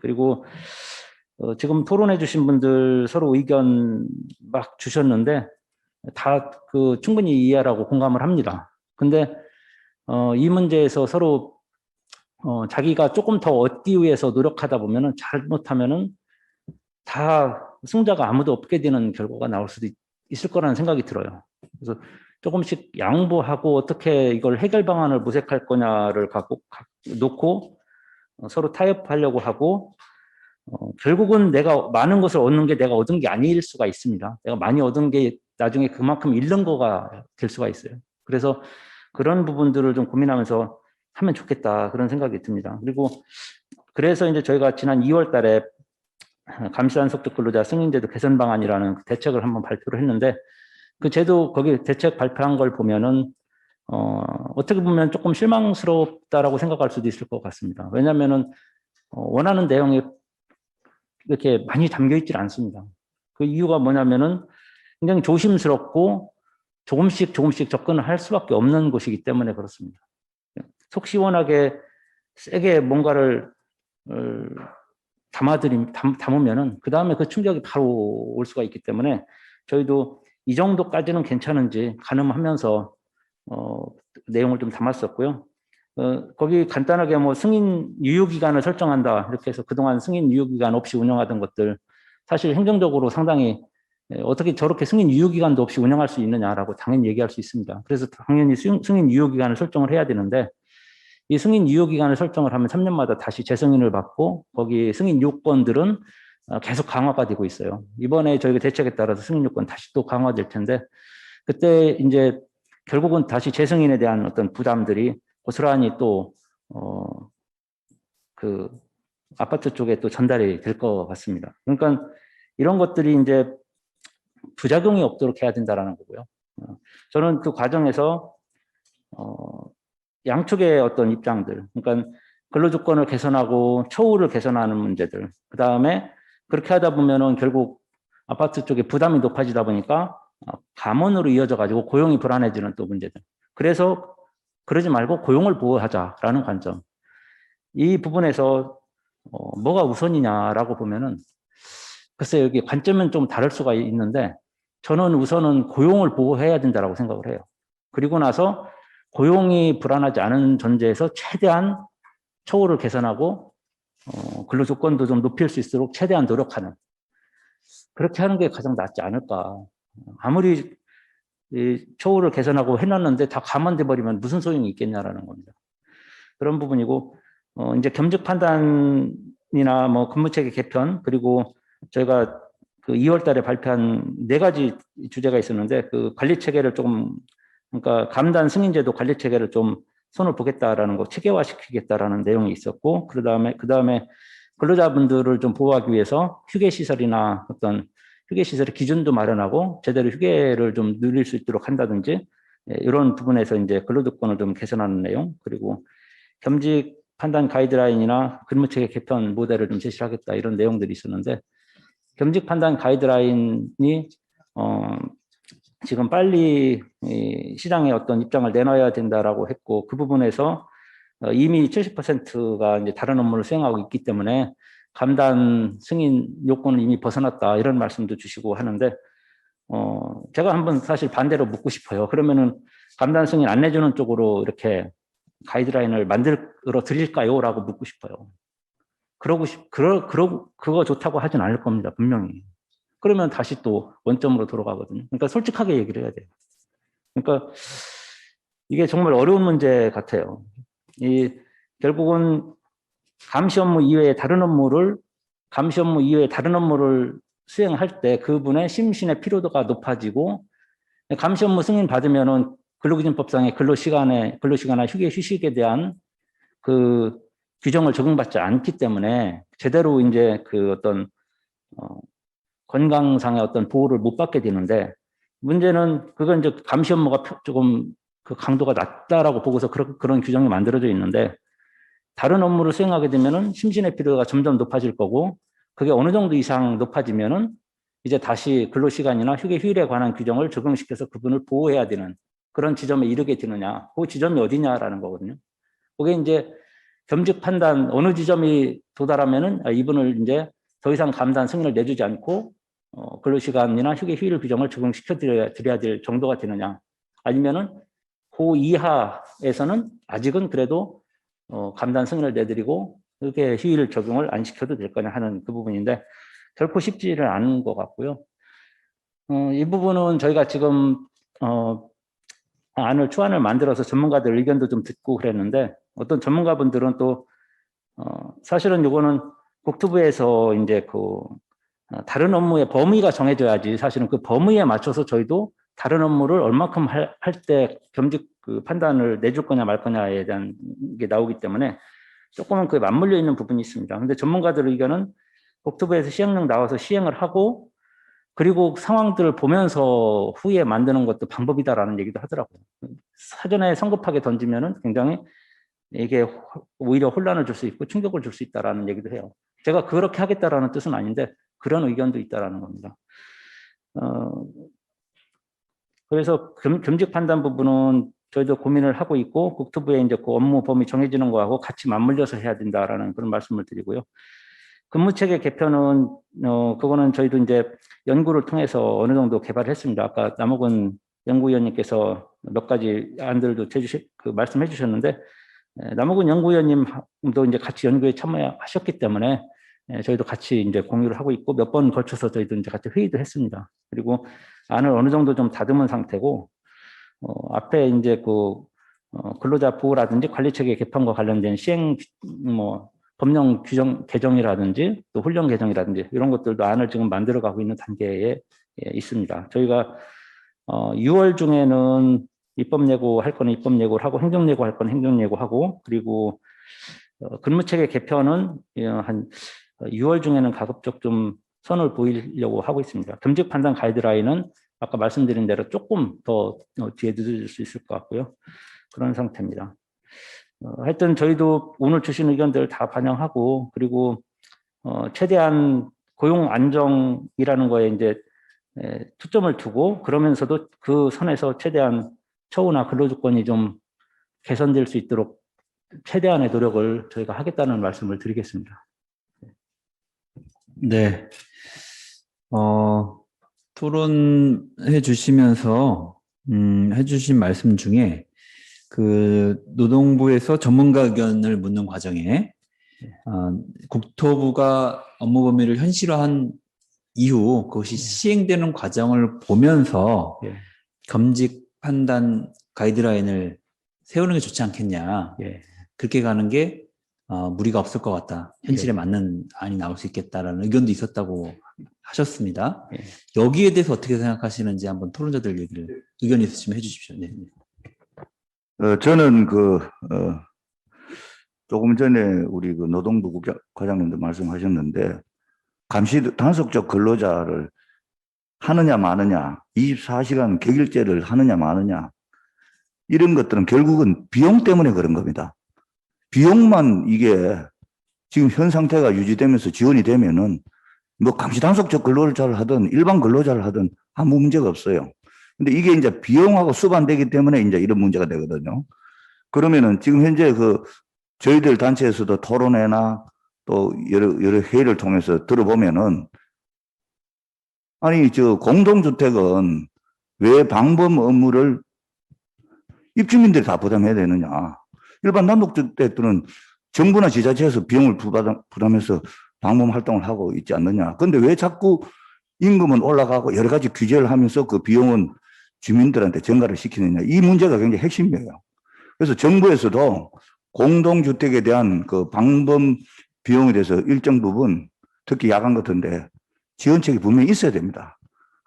그리고 지금 토론해 주신 분들 서로 의견 막 주셨는데 다 충분히 이해하라고 공감을 합니다. 근데 이 문제에서 서로 자기가 조금 더 얻기 위해서 노력하다 보면은 잘못하면은 다 승자가 아무도 없게 되는 결과가 나올 수도 있을 거라는 생각이 들어요. 그래서 조금씩 양보하고 어떻게 이걸 해결 방안을 모색할 거냐를 놓고 서로 타협하려고 하고 결국은 내가 많은 것을 얻는 게 내가 얻은 게 아닐 수가 있습니다. 내가 많이 얻은 게 나중에 그만큼 잃는 거가 될 수가 있어요. 그래서 그런 부분들을 좀 고민하면서 하면 좋겠다 그런 생각이 듭니다. 그리고 그래서 이제 저희가 지난 2월 달에 감시단속적 근로자 승인제도 개선 방안이라는 대책을 한번 발표를 했는데 그 제도 거기 대책 발표한 걸 보면은 어떻게 보면 조금 실망스럽다라고 생각할 수도 있을 것 같습니다. 왜냐하면은 원하는 내용이 이렇게 많이 담겨 있질 않습니다. 그 이유가 뭐냐면은 굉장히 조심스럽고 조금씩 접근을 할 수밖에 없는 곳이기 때문에 그렇습니다. 속 시원하게 세게 뭔가를 담으면은 그 다음에 그 충격이 바로 올 수가 있기 때문에 저희도 이 정도까지는 괜찮은지 가늠하면서 내용을 좀 담았었고요. 거기 간단하게 뭐 승인 유효 기간을 설정한다 이렇게 해서 그동안 승인 유효 기간 없이 운영하던 것들 사실 행정적으로 상당히 어떻게 저렇게 승인 유효 기간도 없이 운영할 수 있느냐라고 당연히 얘기할 수 있습니다. 그래서 당연히 승인 유효 기간을 설정을 해야 되는데 이 승인 유효 기간을 설정을 하면 3년마다 다시 재승인을 받고 거기 승인 요건들은 계속 강화가 되고 있어요. 이번에 저희가 대책에 따라서 승인 요건 다시 또 강화될 텐데 그때 이제 결국은 다시 재승인에 대한 어떤 부담들이 고스란히 또 그 아파트 쪽에 또 전달이 될 것 같습니다. 그러니까 이런 것들이 이제 부작용이 없도록 해야 된다라는 거고요. 저는 그 과정에서 양쪽의 어떤 입장들, 그러니까 근로조건을 개선하고 처우를 개선하는 문제들, 그 다음에 그렇게 하다 보면은 결국 아파트 쪽에 부담이 높아지다 보니까 감원으로 이어져 가지고 고용이 불안해지는 또 문제들. 그래서 그러지 말고 고용을 보호하자라는 관점. 이 부분에서 뭐가 우선이냐라고 보면은 글쎄 여기 관점은 좀 다를 수가 있는데 저는 우선은 고용을 보호해야 된다라고 생각을 해요. 그리고 나서 고용이 불안하지 않은 전제에서 최대한 처우를 개선하고 근로조건도 좀 높일 수 있도록 최대한 노력하는 그렇게 하는 게 가장 낫지 않을까. 아무리 이 처우를 개선하고 해놨는데 다 감안돼 버리면 무슨 소용이 있겠냐라는 겁니다. 그런 부분이고 이제 겸직 판단이나 뭐 근무체계 개편 그리고 저희가 그 2월 달에 발표한 4가지 주제가 있었는데 그 관리 체계를 조금 그러니까 감단 승인제도 관리 체계를 좀 손을 보겠다라는 거 체계화 시키겠다라는 내용이 있었고 그다음에 근로자분들을 좀 보호하기 위해서 휴게 시설이나 어떤 휴게 시설의 기준도 마련하고 제대로 휴게를 좀 누릴 수 있도록 한다든지 이런 부분에서 이제 근로조건을 좀 개선하는 내용 그리고 겸직 판단 가이드라인이나 근무체계 개편 모델을 좀 제시하겠다 이런 내용들이 있었는데 겸직 판단 가이드라인이 지금 빨리 시장에 어떤 입장을 내놔야 된다라고 했고 그 부분에서 이미 70%가 이제 다른 업무를 수행하고 있기 때문에 감단 승인 요건을 이미 벗어났다 이런 말씀도 주시고 하는데 제가 한번 사실 반대로 묻고 싶어요. 그러면은 감단 승인 안 내주는 쪽으로 이렇게 가이드라인을 만들어 드릴까요? 라고 묻고 싶어요. 그거 좋다고 하진 않을 겁니다. 분명히. 그러면 다시 또 원점으로 돌아가거든요. 그러니까 솔직하게 얘기를 해야 돼요. 그러니까 이게 정말 어려운 문제 같아요. 결국은 감시 업무 이외에 다른 업무를 수행할 때 그분의 심신의 피로도가 높아지고, 감시 업무 승인 받으면은 근로기준법상의 근로시간이나 휴식에 대한 그 규정을 적용받지 않기 때문에 제대로 이제 그 어떤 건강상의 어떤 보호를 못 받게 되는데, 문제는 그건 이제 감시 업무가 조금 그 강도가 낮다라고 보고서 그런 규정이 만들어져 있는데, 다른 업무를 수행하게 되면은 심신의 피로가 점점 높아질 거고, 그게 어느 정도 이상 높아지면은 이제 다시 근로시간이나 휴일에 관한 규정을 적용시켜서 그분을 보호해야 되는 그런 지점에 이르게 되느냐, 그 지점이 어디냐라는 거거든요. 그게 이제 겸직 판단 어느 지점이 도달하면은 이분을 이제 더 이상 감단 승인을 내주지 않고 근로시간이나 휴일 규정을 적용시켜 드려야 될 정도가 되느냐, 아니면은 그 이하에서는 아직은 그래도 감단 승인을 내드리고 그렇게 휴일 적용을 안 시켜도 될 거냐 하는 그 부분인데, 결코 쉽지를 않은 것 같고요. 이 부분은 저희가 지금 초안을 만들어서 전문가들 의견도 좀 듣고 그랬는데, 어떤 전문가분들은 또 사실은 이거는 국토부에서 이제 그 다른 업무의 범위가 정해져야지, 사실은 그 범위에 맞춰서 저희도 다른 업무를 얼마큼 할 때 겸직 그 판단을 내줄 거냐 말 거냐에 대한 게 나오기 때문에 조금은 그에 맞물려 있는 부분이 있습니다. 근데 전문가들 의견은 국토부에서 시행령 나와서 시행을 하고, 그리고 상황들을 보면서 후에 만드는 것도 방법이다라는 얘기도 하더라고요. 사전에 성급하게 던지면은 굉장히 이게 오히려 혼란을 줄 수 있고 충격을 줄 수 있다라는 얘기도 해요. 제가 그렇게 하겠다라는 뜻은 아닌데 그런 의견도 있다라는 겁니다. 그래서 겸직 판단 부분은 저희도 고민을 하고 있고, 국토부에 이제 그 업무 범위 정해지는 거하고 같이 맞물려서 해야 된다라는 그런 말씀을 드리고요. 근무체계 개편은 그거는 저희도 이제 연구를 통해서 어느 정도 개발했습니다. 아까 남욱은 연구위원님께서 몇 가지 안들도 말씀해 주셨는데, 남욱은 연구위원님도 이제 같이 연구에 참여하셨기 때문에 저희도 같이 이제 공유를 하고 있고, 몇 번 거쳐서 저희도 이제 같이 회의도 했습니다. 그리고 안을 어느 정도 좀 다듬은 상태고, 앞에 이제 그 근로자 보호라든지 관리체계 개편과 관련된 시행 법령 규정 개정이라든지 또 훈련 개정이라든지 이런 것들도 안을 지금 만들어가고 있는 단계에 있습니다. 저희가 6월 중에는 입법 예고할 거는 입법 예고를 하고, 행정 예고할 거는 행정 예고하고, 그리고 근무체계 개편은 한 6월 중에는 가급적 좀 선을 보이려고 하고 있습니다. 겸직 판단 가이드라인은 아까 말씀드린 대로 조금 더 뒤에 늦어질 수 있을 것 같고요. 그런 상태입니다. 하여튼 저희도 오늘 주신 의견들 다 반영하고, 그리고 최대한 고용 안정이라는 거에 이제 초점을 두고, 그러면서도 그 선에서 최대한 처우나 근로조건이 좀 개선될 수 있도록 최대한의 노력을 저희가 하겠다는 말씀을 드리겠습니다. 네. 토론해 주시면서 해주신 말씀 중에 그 노동부에서 전문가 의견을 묻는 과정에 국토부가 업무 범위를 현실화한 이후 그것이 시행되는 과정을 보면서 겸직 판단 가이드라인을 세우는 게 좋지 않겠냐. 그렇게 가는 게 무리가 없을 것 같다. 현실에 맞는 안이 나올 수 있겠다라는 의견도 있었다고 하셨습니다. 여기에 대해서 어떻게 생각하시는지 한번 토론자들 의견 있으시면 해주십시오. 네. 저는 조금 전에 우리 그 노동부 과장님도 말씀하셨는데, 감시 단속적 근로자를 하느냐 마느냐, 24시간 격일제를 하느냐 마느냐, 이런 것들은 결국은 비용 때문에 그런 겁니다. 비용만 이게 지금 현 상태가 유지되면서 지원이 되면은 뭐 감시 단속적 근로자를 하든 일반 근로자를 하든 아무 문제가 없어요. 근데 이게 이제 비용하고 수반되기 때문에 이제 이런 문제가 되거든요. 그러면은 지금 현재 저희들 단체에서도 토론회나 또 여러 회의를 통해서 들어보면은, 아니 공동주택은 왜 방범 업무를 입주민들이 다 부담해야 되느냐. 일반 단독주택들은 정부나 지자체에서 비용을 부담해서 방범 활동을 하고 있지 않느냐. 그런데 왜 자꾸 임금은 올라가고 여러 가지 규제를 하면서 그 비용은 주민들한테 전가를 시키느냐. 이 문제가 굉장히 핵심이에요. 그래서 정부에서도 공동주택에 대한 그 방범 비용에 대해서 일정 부분 특히 야간 같은데 지원책이 분명히 있어야 됩니다.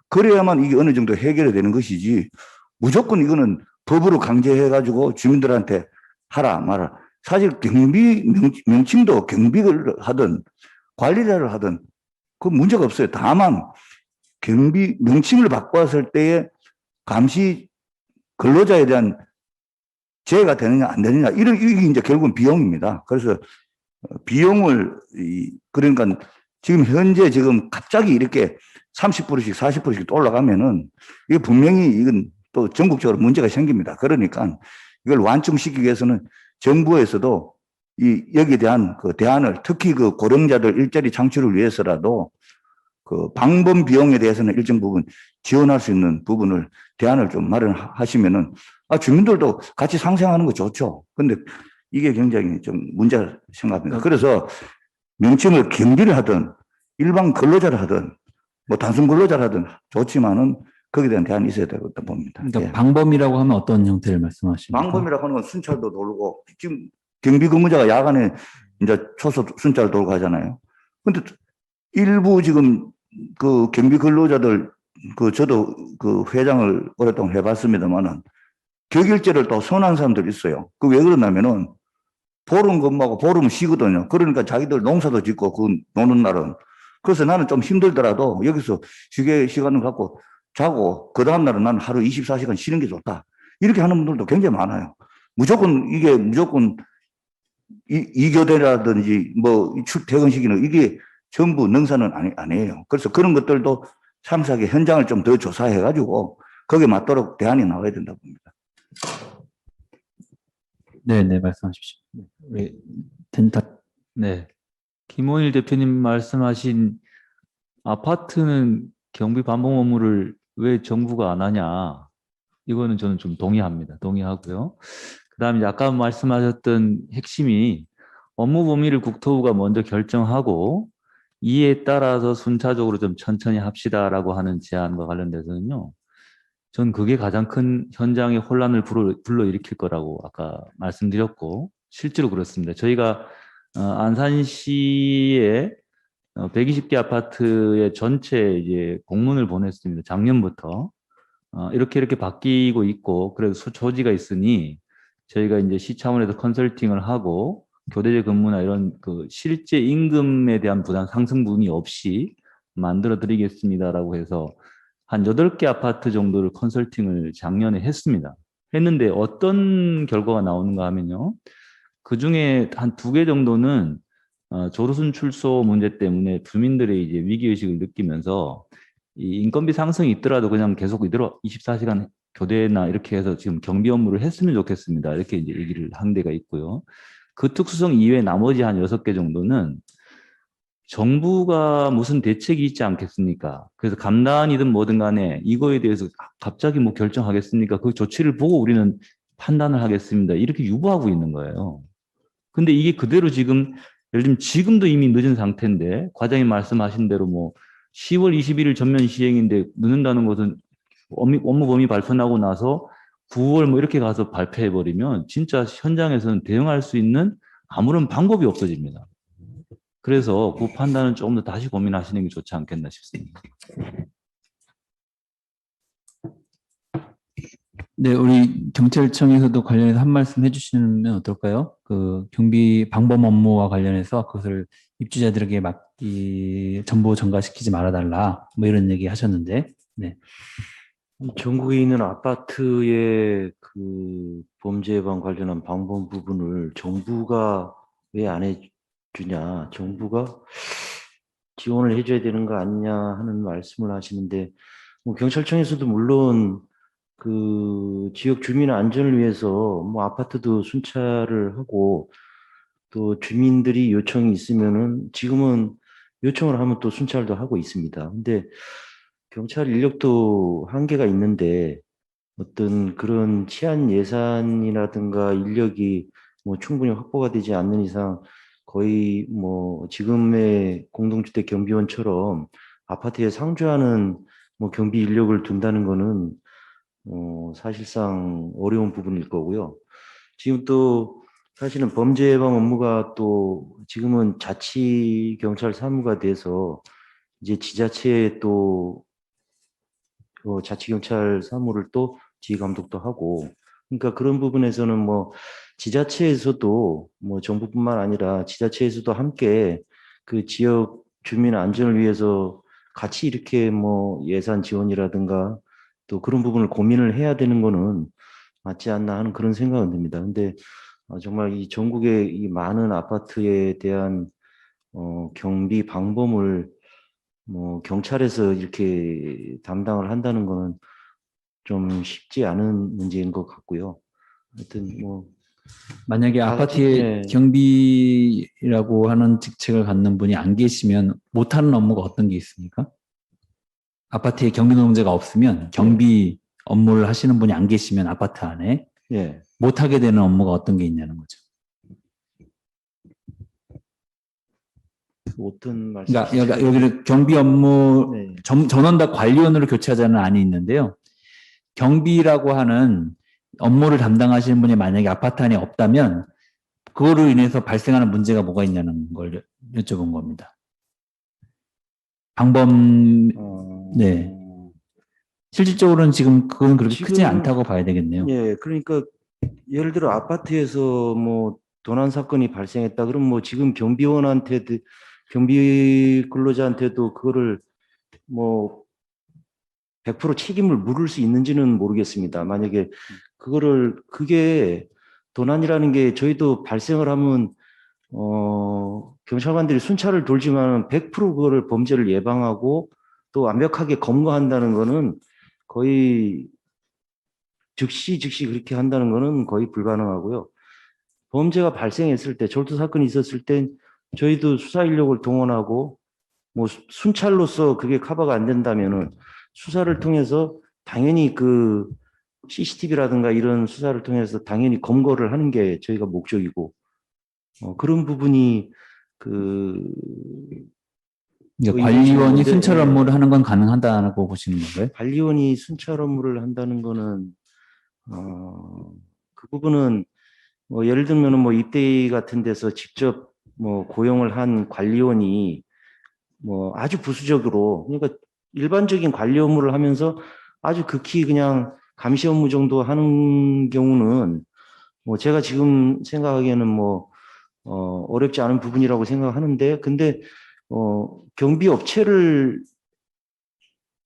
그래야만 이게 어느 정도 해결이 되는 것이지 무조건 이거는 법으로 강제해가지고 주민들한테 하라 마라. 사실 경비 명칭도 경비를 하든 관리자를 하든 그 문제가 없어요. 다만 경비 명칭을 바꿨을 때에 감시 근로자에 대한 제외가 되느냐 안 되느냐 이게 이제 결국은 비용입니다. 그래서 비용을 그러니까 지금 현재 지금 갑자기 이렇게 30%씩 40%씩 또 올라가면은 이게 분명히 이건 또 전국적으로 문제가 생깁니다. 그러니까 이걸 완충시키기 위해서는 정부에서도 여기에 대한 그 대안을 특히 그 고령자들 일자리 창출을 위해서라도 그 방범 비용에 대해서는 일정 부분 지원할 수 있는 부분을 대안을 좀 마련하시면은 주민들도 같이 상생하는 거 좋죠. 근데 이게 굉장히 좀 문제가 생각합니다. 그래서 명칭을 경비를 하든 일반 근로자를 하든 뭐 단순 근로자를 하든 좋지만은 거기에 대한 대안이 있어야 되겠다 봅니다. 그러니까 예. 방범이라고 하면 어떤 형태를 말씀하십니까? 방범이라고 하는 건 순찰도 돌고 지금 경비 근무자가 야간에 이제 초소 순찰 돌고 하잖아요. 근데 일부 지금 그 경비 근로자들 그 저도 그 회장을 오랫동안 해봤습니다만은 격일제를 또 선호하는 사람들이 있어요. 그 왜 그러냐면은 보름 근무하고 보름은 쉬거든요. 그러니까 자기들 농사도 짓고 그 노는 날은. 그래서 나는 좀 힘들더라도 여기서 쉬게 시간을 갖고 자고 그 다음날은 나는 하루 24시간 쉬는 게 좋다. 이렇게 하는 분들도 굉장히 많아요. 무조건 이교대라든지 뭐 출퇴근 시기는 이게 전부 능사는 아니에요. 그래서 그런 것들도 상세하게 현장을 좀 더 조사해가지고 거기에 맞도록 대안이 나와야 된다고 봅니다. 네, 말씀하십시오. 우리 네. 김원일 대표님 말씀하신 아파트는 경비 반봉 업무를 왜 정부가 안 하냐. 이거는 저는 좀 동의합니다. 동의하고요. 그다음에 이제 아까 말씀하셨던 핵심이 업무 범위를 국토부가 먼저 결정하고 이에 따라서 순차적으로 좀 천천히 합시다라고 하는 제안과 관련돼서는요. 전 그게 가장 큰 현장의 혼란을 불러일으킬 거라고 아까 말씀드렸고 실제로 그렇습니다. 저희가 안산시에 120개 아파트의 전체 이제 공문을 보냈습니다. 작년부터 이렇게 바뀌고 있고 그래서 조지가 있으니 저희가 이제 시 차원에서 컨설팅을 하고 교대제 근무나 이런 그 실제 임금에 대한 부담 상승 분이 없이 만들어 드리겠습니다라고 해서 한 8개 아파트 정도를 컨설팅을 작년에 했는데 어떤 결과가 나오는가 하면요. 그 중에 한 2개 정도는 조루순 출소 문제 때문에 주민들의 이제 위기의식을 느끼면서 이 인건비 상승이 있더라도 그냥 계속 이대로 24시간 교대나 이렇게 해서 지금 경비 업무를 했으면 좋겠습니다. 이렇게 이제 얘기를 한 데가 있고요. 그 특수성 이외에 나머지 한 6개 정도는 정부가 무슨 대책이 있지 않겠습니까? 그래서 감단이든 뭐든 간에 이거에 대해서 갑자기 뭐 결정하겠습니까? 그 조치를 보고 우리는 판단을 하겠습니다. 이렇게 유보하고 있는 거예요. 근데 이게 그대로 지금 예를 들면 지금도 이미 늦은 상태인데 과장님 말씀하신 대로 뭐 10월 21일 전면 시행인데 늦는다는 것은 업무 범위 발표나고 나서 9월 뭐 이렇게 가서 발표해버리면 진짜 현장에서는 대응할 수 있는 아무런 방법이 없어집니다. 그래서 그 판단은 조금 더 다시 고민하시는 게 좋지 않겠나 싶습니다. 네, 우리 경찰청에서도 관련해서 한 말씀 해주시면 어떨까요? 그 경비 방범 업무와 관련해서 그것을 입주자들에게 전부 전가시키지 말아달라 뭐 이런 얘기 하셨는데, 네. 전국에 있는 아파트의 그 범죄 예방 관련한 방법 부분을 정부가 왜 안 해주냐, 정부가 지원을 해줘야 되는 거 아니냐 하는 말씀을 하시는데, 뭐 경찰청에서도 물론 그 지역 주민의 안전을 위해서 뭐 아파트도 순찰을 하고 또 주민들이 요청이 있으면은 지금은 요청을 하면 또 순찰도 하고 있습니다. 근데 경찰 인력도 한계가 있는데 어떤 그런 치안 예산이라든가 인력이 뭐 충분히 확보가 되지 않는 이상 거의 뭐 지금의 공동주택 경비원처럼 아파트에 상주하는 뭐 경비 인력을 둔다는 거는 사실상 어려운 부분일 거고요. 지금 또 사실은 범죄 예방 업무가 또 지금은 자치 경찰 사무가 돼서 이제 지자체에 또 자치 경찰 사무를 또 지휘 감독도 하고, 그러니까 그런 부분에서는 뭐 지자체에서도 뭐 정부뿐만 아니라 지자체에서도 함께 그 지역 주민 안전을 위해서 같이 이렇게 뭐 예산 지원이라든가 또 그런 부분을 고민을 해야 되는 거는 맞지 않나 하는 그런 생각은 듭니다. 근데 정말 이 전국의 이 많은 아파트에 대한 경비 방범을 뭐 경찰에서 이렇게 담당을 한다는 거는 좀 쉽지 않은 문제인 것 같고요. 하여튼 뭐 만약에 아파트에 네. 경비라고 하는 직책을 갖는 분이 안 계시면 못하는 업무가 어떤 게 있습니까? 아파트에 경비 노동자가 없으면 경비 업무를 하시는 분이 안 계시면 아파트 안에 예. 못하게 되는 업무가 어떤 게 있냐는 거죠. 어떤 말씀? 그러니까 여기를 경비 업무 네. 전원다 관리원으로 교체하자는 안이 있는데요. 경비라고 하는 업무를 담당하시는 분이 만약에 아파트 안에 없다면 그거로 인해서 발생하는 문제가 뭐가 있냐는 걸 여쭤본 겁니다. 방범, 네. 실질적으로는 지금 그건 그렇게 크지 지금, 않다고 봐야 되겠네요. 예, 그러니까 예를 들어 아파트에서 뭐 도난 사건이 발생했다 그러면 뭐 지금 경비원한테도 경비 근로자한테도 그거를 뭐 100% 책임을 물을 수 있는지는 모르겠습니다. 만약에 그게 도난이라는 게 저희도 발생을 하면 경찰관들이 순찰을 돌지만 100% 그거를 범죄를 예방하고 또 완벽하게 검거한다는 거는 거의 즉시 그렇게 한다는 거는 거의 불가능하고요. 범죄가 발생했을 때, 절도 사건이 있었을 땐 저희도 수사 인력을 동원하고 뭐 순찰로서 그게 커버가 안 된다면은 수사를 통해서 당연히 그 CCTV라든가 이런 수사를 통해서 당연히 검거를 하는 게 저희가 목적이고 그런 부분이 그러니까 관리원이 순찰 업무를 하는 건 가능하다고 보시는 건가요? 관리원이 순찰 업무를 한다는 거는 그 부분은 뭐 예를 들면은 뭐 입대위 같은 데서 직접 뭐 고용을 한 관리원이 뭐 아주 부수적으로 그러니까 일반적인 관리 업무를 하면서 아주 극히 그냥 감시 업무 정도 하는 경우는 뭐 제가 지금 생각하기에는 뭐 어렵지 않은 부분이라고 생각하는데 근데 경비 업체를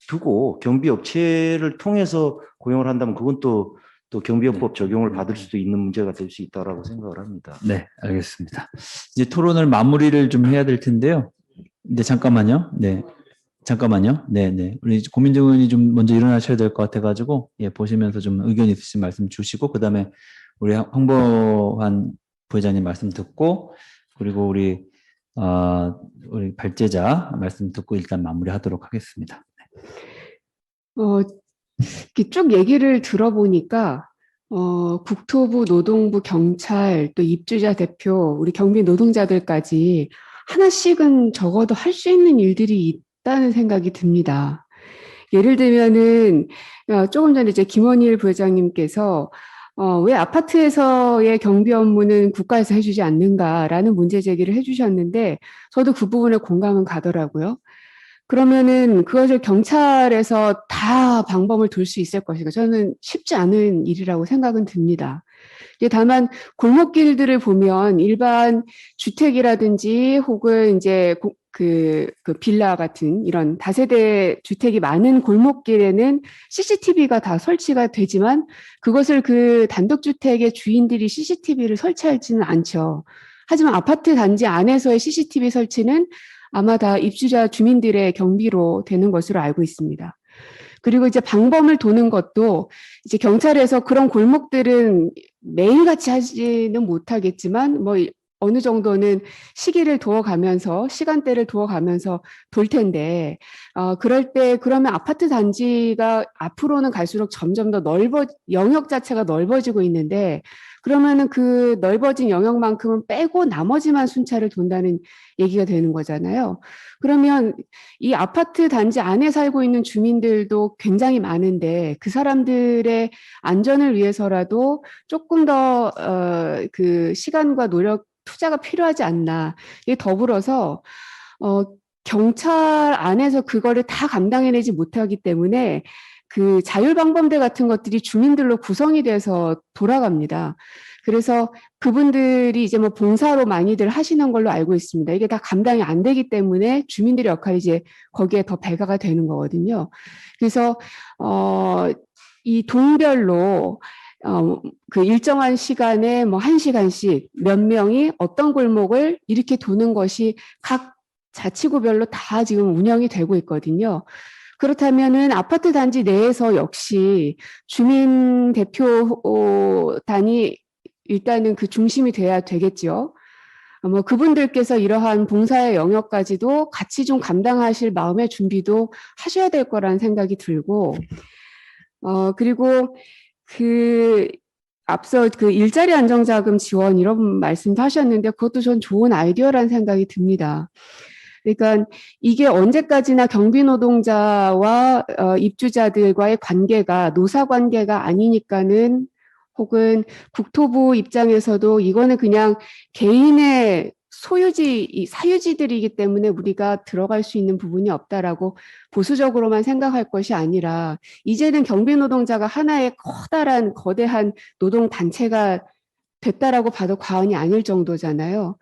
두고 경비 업체를 통해서 고용을 한다면 그건 또 경비업법 적용을 받을 수도 있는 문제가 될 수 있다라고 생각을 합니다. 네, 알겠습니다. 이제 토론을 마무리를 좀 해야 될 텐데요. 네, 잠깐만요. 네. 잠깐만요. 네. 우리 고민정 의원이 좀 먼저 일어나셔야 될 것 같아가지고, 예, 보시면서 좀 의견 있으신 말씀 주시고, 그 다음에 우리 황보환 부회장님 말씀 듣고, 그리고 우리 발제자 말씀 듣고 일단 마무리하도록 하겠습니다. 이렇게 쭉 얘기를 들어보니까, 국토부, 노동부, 경찰, 또 입주자 대표, 우리 경비 노동자들까지 하나씩은 적어도 할 수 있는 일들이 있다는 생각이 듭니다. 예를 들면은, 조금 전에 이제 김원일 부회장님께서, 왜 아파트에서의 경비 업무는 국가에서 해주지 않는가라는 문제 제기를 해주셨는데, 저도 그 부분에 공감은 가더라고요. 그러면은 그것을 경찰에서 다 방범을 둘 수 있을 것인가? 저는 쉽지 않은 일이라고 생각은 듭니다. 다만 골목길들을 보면 일반 주택이라든지 혹은 이제 그 빌라 같은 이런 다세대 주택이 많은 골목길에는 CCTV가 다 설치가 되지만 그것을 그 단독주택의 주인들이 CCTV를 설치하지는 않죠. 하지만 아파트 단지 안에서의 CCTV 설치는 아마 다 입주자 주민들의 경비로 되는 것으로 알고 있습니다. 그리고 이제 방범을 도는 것도 이제 경찰에서 그런 골목들은 매일같이 하지는 못하겠지만 뭐 어느 정도는 시기를 두어가면서 시간대를 두어가면서 돌 텐데 그럴 때 그러면 아파트 단지가 앞으로는 갈수록 점점 더 영역 자체가 넓어지고 있는데 그러면은 그 넓어진 영역만큼은 빼고 나머지만 순찰을 돈다는 얘기가 되는 거잖아요. 그러면 이 아파트 단지 안에 살고 있는 주민들도 굉장히 많은데 그 사람들의 안전을 위해서라도 조금 더 그 시간과 노력 투자가 필요하지 않나. 이게 더불어서 경찰 안에서 그거를 다 감당해내지 못하기 때문에 그 자율방범대 같은 것들이 주민들로 구성이 돼서 돌아갑니다. 그래서 그분들이 이제 뭐 봉사로 많이들 하시는 걸로 알고 있습니다. 이게 다 감당이 안 되기 때문에 주민들의 역할이 이제 거기에 더 배가가 되는 거거든요. 그래서 이 동별로 그 일정한 시간에 뭐 1시간씩 몇 명이 어떤 골목을 이렇게 도는 것이 각 자치구별로 다 지금 운영이 되고 있거든요. 그렇다면은 아파트 단지 내에서 역시 주민 대표단이 일단은 그 중심이 돼야 되겠죠. 뭐 그분들께서 이러한 봉사의 영역까지도 같이 좀 감당하실 마음의 준비도 하셔야 될 거라는 생각이 들고, 그리고 앞서 그 일자리 안정자금 지원 이런 말씀도 하셨는데 그것도 전 좋은 아이디어라는 생각이 듭니다. 그러니까 이게 언제까지나 경비 노동자와 입주자들과의 관계가 노사 관계가 아니니까는 혹은 국토부 입장에서도 이거는 그냥 개인의 사유지들이기 때문에 우리가 들어갈 수 있는 부분이 없다라고 보수적으로만 생각할 것이 아니라 이제는 경비 노동자가 하나의 커다란 거대한 노동 단체가 됐다라고 봐도 과언이 아닐 정도잖아요.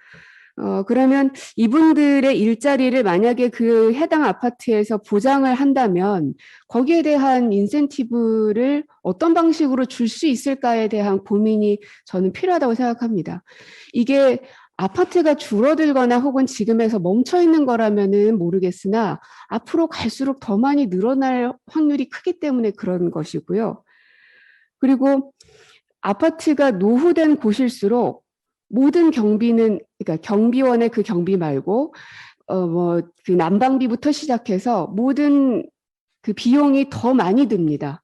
그러면 이분들의 일자리를 만약에 그 해당 아파트에서 보장을 한다면 거기에 대한 인센티브를 어떤 방식으로 줄 수 있을까에 대한 고민이 저는 필요하다고 생각합니다. 이게 아파트가 줄어들거나 혹은 지금에서 멈춰 있는 거라면은 모르겠으나 앞으로 갈수록 더 많이 늘어날 확률이 크기 때문에 그런 것이고요. 그리고 아파트가 노후된 곳일수록 모든 경비는, 그러니까 경비원의 그 경비 말고, 그 난방비부터 시작해서 모든 그 비용이 더 많이 듭니다.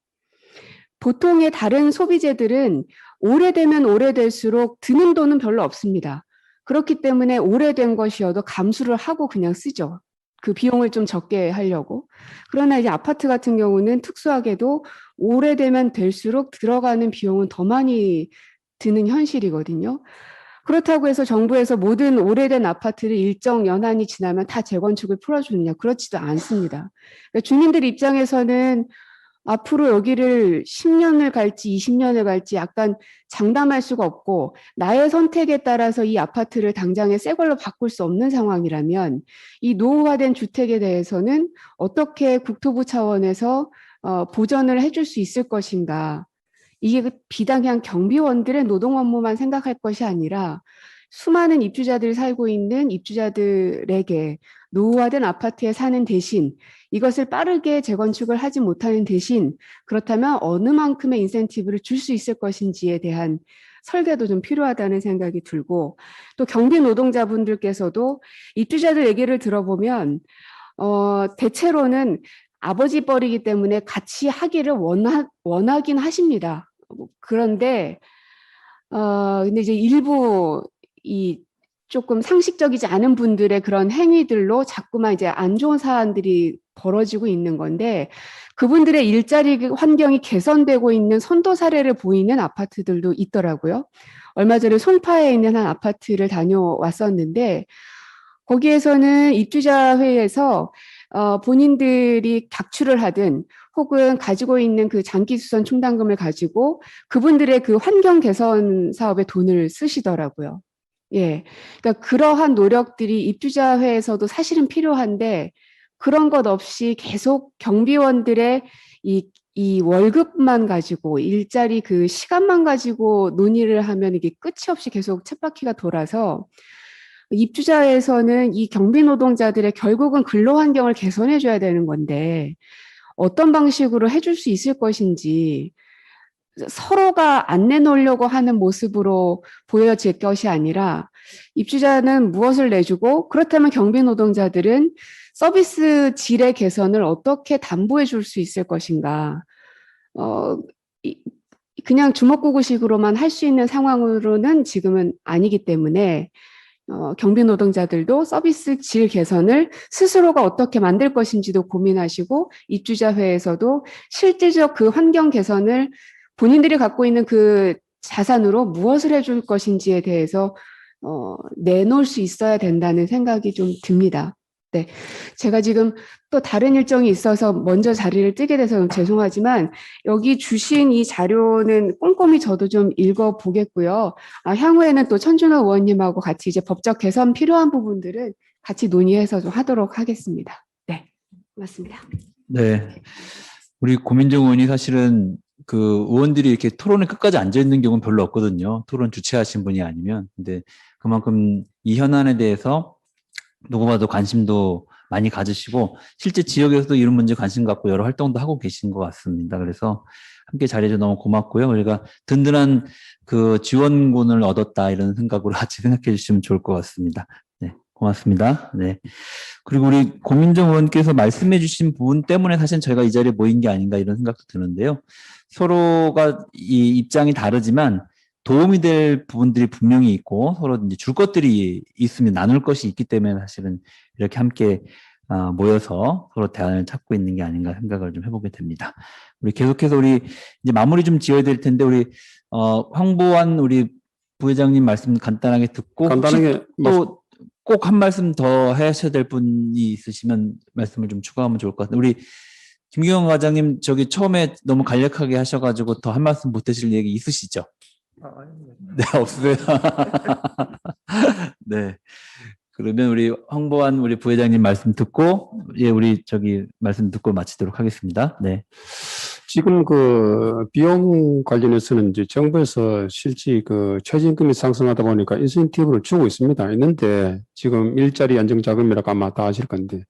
보통의 다른 소비재들은 오래되면 오래될수록 드는 돈은 별로 없습니다. 그렇기 때문에 오래된 것이어도 감수를 하고 그냥 쓰죠. 그 비용을 좀 적게 하려고. 그러나 이제 아파트 같은 경우는 특수하게도 오래되면 될수록 들어가는 비용은 더 많이 드는 현실이거든요. 그렇다고 해서 정부에서 모든 오래된 아파트를 일정 연한이 지나면 다 재건축을 풀어주느냐? 그렇지도 않습니다. 그러니까 주민들 입장에서는 앞으로 여기를 10년을 갈지 20년을 갈지 약간 장담할 수가 없고 나의 선택에 따라서 이 아파트를 당장에 새 걸로 바꿀 수 없는 상황이라면 이 노후화된 주택에 대해서는 어떻게 국토부 차원에서 보전을 해줄 수 있을 것인가. 이게 비단 그냥 경비원들의 노동 업무만 생각할 것이 아니라 수많은 입주자들이 살고 있는 입주자들에게 노후화된 아파트에 사는 대신 이것을 빠르게 재건축을 하지 못하는 대신 그렇다면 어느 만큼의 인센티브를 줄 수 있을 것인지에 대한 설계도 좀 필요하다는 생각이 들고 또 경비 노동자분들께서도 입주자들 얘기를 들어보면 대체로는 아버지 뻘이기 때문에 같이 하기를 원하긴 하십니다. 그런데 근데 이제 일부 이 조금 상식적이지 않은 분들의 그런 행위들로 자꾸만 이제 안 좋은 사안들이 벌어지고 있는 건데 그분들의 일자리 환경이 개선되고 있는 선도 사례를 보이는 아파트들도 있더라고요. 얼마 전에 송파에 있는 한 아파트를 다녀왔었는데 거기에서는 입주자 회의에서 본인들이 객출을 하든 혹은 가지고 있는 그 장기수선 충당금을 가지고 그분들의 그 환경 개선 사업에 돈을 쓰시더라고요. 예. 그러니까 그러한 노력들이 입주자회에서도 사실은 필요한데 그런 것 없이 계속 경비원들의 이 월급만 가지고 일자리 그 시간만 가지고 논의를 하면 이게 끝이 없이 계속 쳇바퀴가 돌아서 입주자에서는 이 경비 노동자들의 결국은 근로 환경을 개선해 줘야 되는 건데 어떤 방식으로 해줄 수 있을 것인지 서로가 안 내놓으려고 하는 모습으로 보여질 것이 아니라 입주자는 무엇을 내주고 그렇다면 경비 노동자들은 서비스 질의 개선을 어떻게 담보해 줄 수 있을 것인가. 그냥 주먹구구식으로만 할 수 있는 상황으로는 지금은 아니기 때문에 경비 노동자들도 서비스 질 개선을 스스로가 어떻게 만들 것인지도 고민하시고 입주자회에서도 실질적 그 환경 개선을 본인들이 갖고 있는 그 자산으로 무엇을 해줄 것인지에 대해서 내놓을 수 있어야 된다는 생각이 좀 듭니다. 네, 제가 지금 또 다른 일정이 있어서 먼저 자리를 뜨게 돼서 죄송하지만 여기 주신 이 자료는 꼼꼼히 저도 좀 읽어보겠고요. 향후에는 또 천준호 의원님하고 같이 이제 법적 개선 필요한 부분들은 같이 논의해서 좀 하도록 하겠습니다. 네, 고맙습니다. 네. 우리 고민정 의원이 사실은 그 의원들이 이렇게 토론에 끝까지 앉아 있는 경우는 별로 없거든요. 토론 주최하신 분이 아니면. 근데 그만큼 이 현안에 대해서 누구봐도 관심도 많이 가지시고 실제 지역에서도 이런 문제 관심 갖고 여러 활동도 하고 계신 것 같습니다. 그래서 함께 자리해서 너무 고맙고요. 우리가 든든한 그 지원군을 얻었다 이런 생각으로 같이 생각해 주시면 좋을 것 같습니다. 네, 고맙습니다. 네. 그리고 우리 고민정 의원께서 말씀해 주신 부분 때문에 사실 저희가 이 자리에 모인 게 아닌가 이런 생각도 드는데요. 서로가 이 입장이 다르지만 도움이 될 부분들이 분명히 있고 서로 이제 줄 것들이 있으면 나눌 것이 있기 때문에 사실은 이렇게 함께 모여서 서로 대안을 찾고 있는 게 아닌가 생각을 좀 해보게 됩니다. 우리 계속해서 우리 이제 마무리 좀 지어야 될 텐데 우리 황보안 우리 부회장님 말씀 간단하게 듣고 간단하게 또 꼭 한 말씀 더 하셔야 될 분이 있으시면 말씀을 좀 추가하면 좋을 것 같아요. 우리 김경원 과장님 저기 처음에 너무 간략하게 하셔가지고 더 한 말씀 못 하실 얘기 있으시죠? 네, 없으세요? 네. 그러면 우리 황보안 우리 부회장님 말씀 듣고, 예, 우리 저기 말씀 듣고 마치도록 하겠습니다. 네. 지금 그 비용 관련해서는 이제 정부에서 실제 그 최저임금이 상승하다 보니까 인센티브를 주고 있습니다. 있는데 지금 일자리 안정자금이라고 아마 다 아실 건데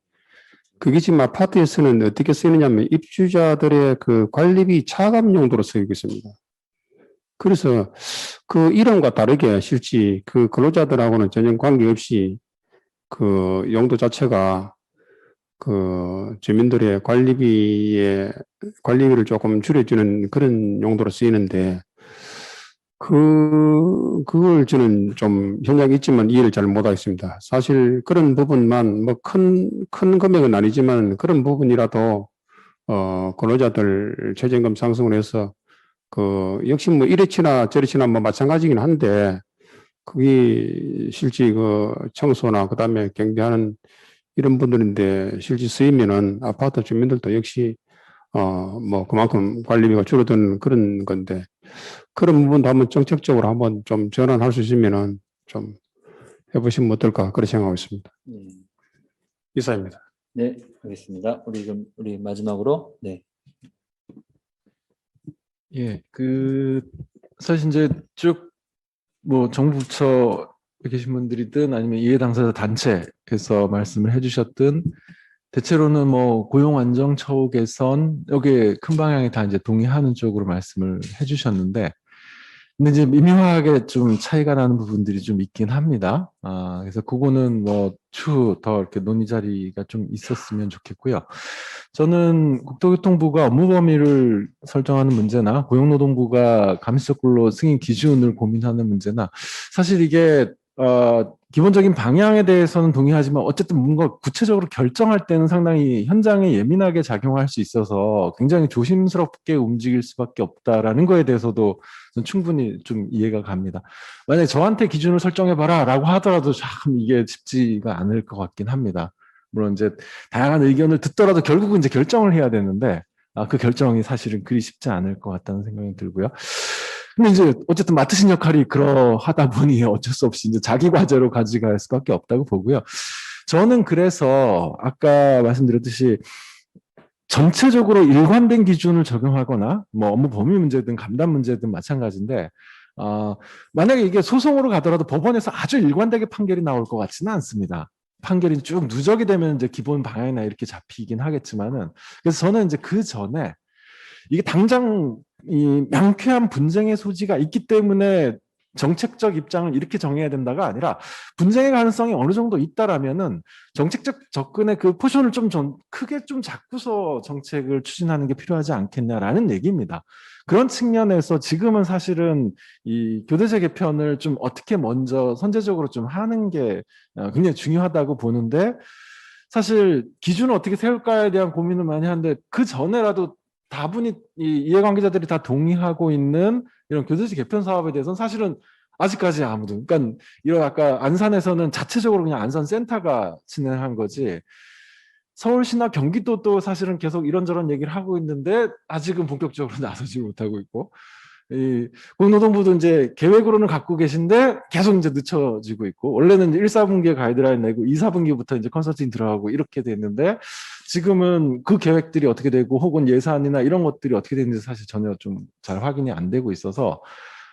그게 지금 아파트에서는 어떻게 쓰이느냐면 입주자들의 그 관리비 차감 용도로 쓰이고 있습니다. 그래서 그 이름과 다르게 실제 그 근로자들하고는 전혀 관계없이 그 용도 자체가 그 주민들의 관리비를 조금 줄여주는 그런 용도로 쓰이는데 그걸 저는 좀 현장에 있지만 이해를 잘 못하겠습니다. 사실 그런 부분만 뭐 큰 금액은 아니지만 그런 부분이라도 근로자들 최저임금 상승을 해서 그 역시 뭐 이래치나 저래치나 뭐 마찬가지긴 한데 그게 실제 그 청소나 그다음에 경비하는 이런 분들인데 실제 쓰이면은 아파트 주민들도 역시 뭐 그만큼 관리비가 줄어드는 그런 건데 그런 부분도 한번 정책적으로 한번 좀 전환할 수 있으면은 좀 해보시면 어떨까 그렇게 생각하고 있습니다. 이사입니다. 네, 알겠습니다. 우리 마지막으로 네. 예, 사실 이제 쭉 뭐 정부 부처에 계신 분들이든 아니면 이해 당사자 단체에서 말씀을 해주셨든 대체로는 뭐 고용 안정 처우 개선 여기에 큰 방향에 다 이제 동의하는 쪽으로 말씀을 해주셨는데 근데 이제 미묘하게 좀 차이가 나는 부분들이 좀 있긴 합니다. 그래서 그거는 뭐 추후 더 이렇게 논의 자리가 좀 있었으면 좋겠고요. 저는 국토교통부가 업무 범위를 설정하는 문제나 고용노동부가 감시적 근로 승인 기준을 고민하는 문제나 사실 이게 기본적인 방향에 대해서는 동의하지만 어쨌든 뭔가 구체적으로 결정할 때는 상당히 현장에 예민하게 작용할 수 있어서 굉장히 조심스럽게 움직일 수밖에 없다라는 거에 대해서도 충분히 좀 이해가 갑니다. 만약에 저한테 기준을 설정해봐라 라고 하더라도 참 이게 쉽지가 않을 것 같긴 합니다. 물론 이제 다양한 의견을 듣더라도 결국은 이제 결정을 해야 되는데 그 결정이 사실은 그리 쉽지 않을 것 같다는 생각이 들고요. 근데 이제 어쨌든 맡으신 역할이 그러하다 보니 어쩔 수 없이 이제 자기 과제로 가져갈 수밖에 없다고 보고요. 저는 그래서 아까 말씀드렸듯이 전체적으로 일관된 기준을 적용하거나 뭐 업무 범위 문제든 감단 문제든 마찬가지인데 만약에 이게 소송으로 가더라도 법원에서 아주 일관되게 판결이 나올 것 같지는 않습니다. 판결이 쭉 누적이 되면 이제 기본 방향이나 이렇게 잡히긴 하겠지만은 그래서 저는 이제 그 전에 이게 당장 이 명쾌한 분쟁의 소지가 있기 때문에 정책적 입장을 이렇게 정해야 된다가 아니라 분쟁의 가능성이 어느 정도 있다라면은 정책적 접근의 그 포션을 좀 크게 좀 잡고서 정책을 추진하는 게 필요하지 않겠냐라는 얘기입니다. 그런 측면에서 지금은 사실은 이 교대제 개편을 좀 어떻게 먼저 선제적으로 좀 하는 게 굉장히 중요하다고 보는데, 사실 기준을 어떻게 세울까에 대한 고민을 많이 하는데 그 전에라도 다분히 이 이해관계자들이 다 동의하고 있는 이런 교대제 개편 사업에 대해서는 사실은 아직까지 아무도, 그러니까 이런 아까 안산에서는 자체적으로 그냥 안산센터가 진행한 거지, 서울시나 경기도도 사실은 계속 이런저런 얘기를 하고 있는데 아직은 본격적으로 나서지 못하고 있고, 이 고용노동부도 이제 계획으로는 갖고 계신데 계속 이제 늦춰지고 있고, 원래는 이제 1, 4분기에 가이드라인 내고 2, 4분기부터 이제 컨설팅 들어가고 이렇게 됐는데 지금은 그 계획들이 어떻게 되고 혹은 예산이나 이런 것들이 어떻게 되는지 사실 전혀 좀 잘 확인이 안 되고 있어서,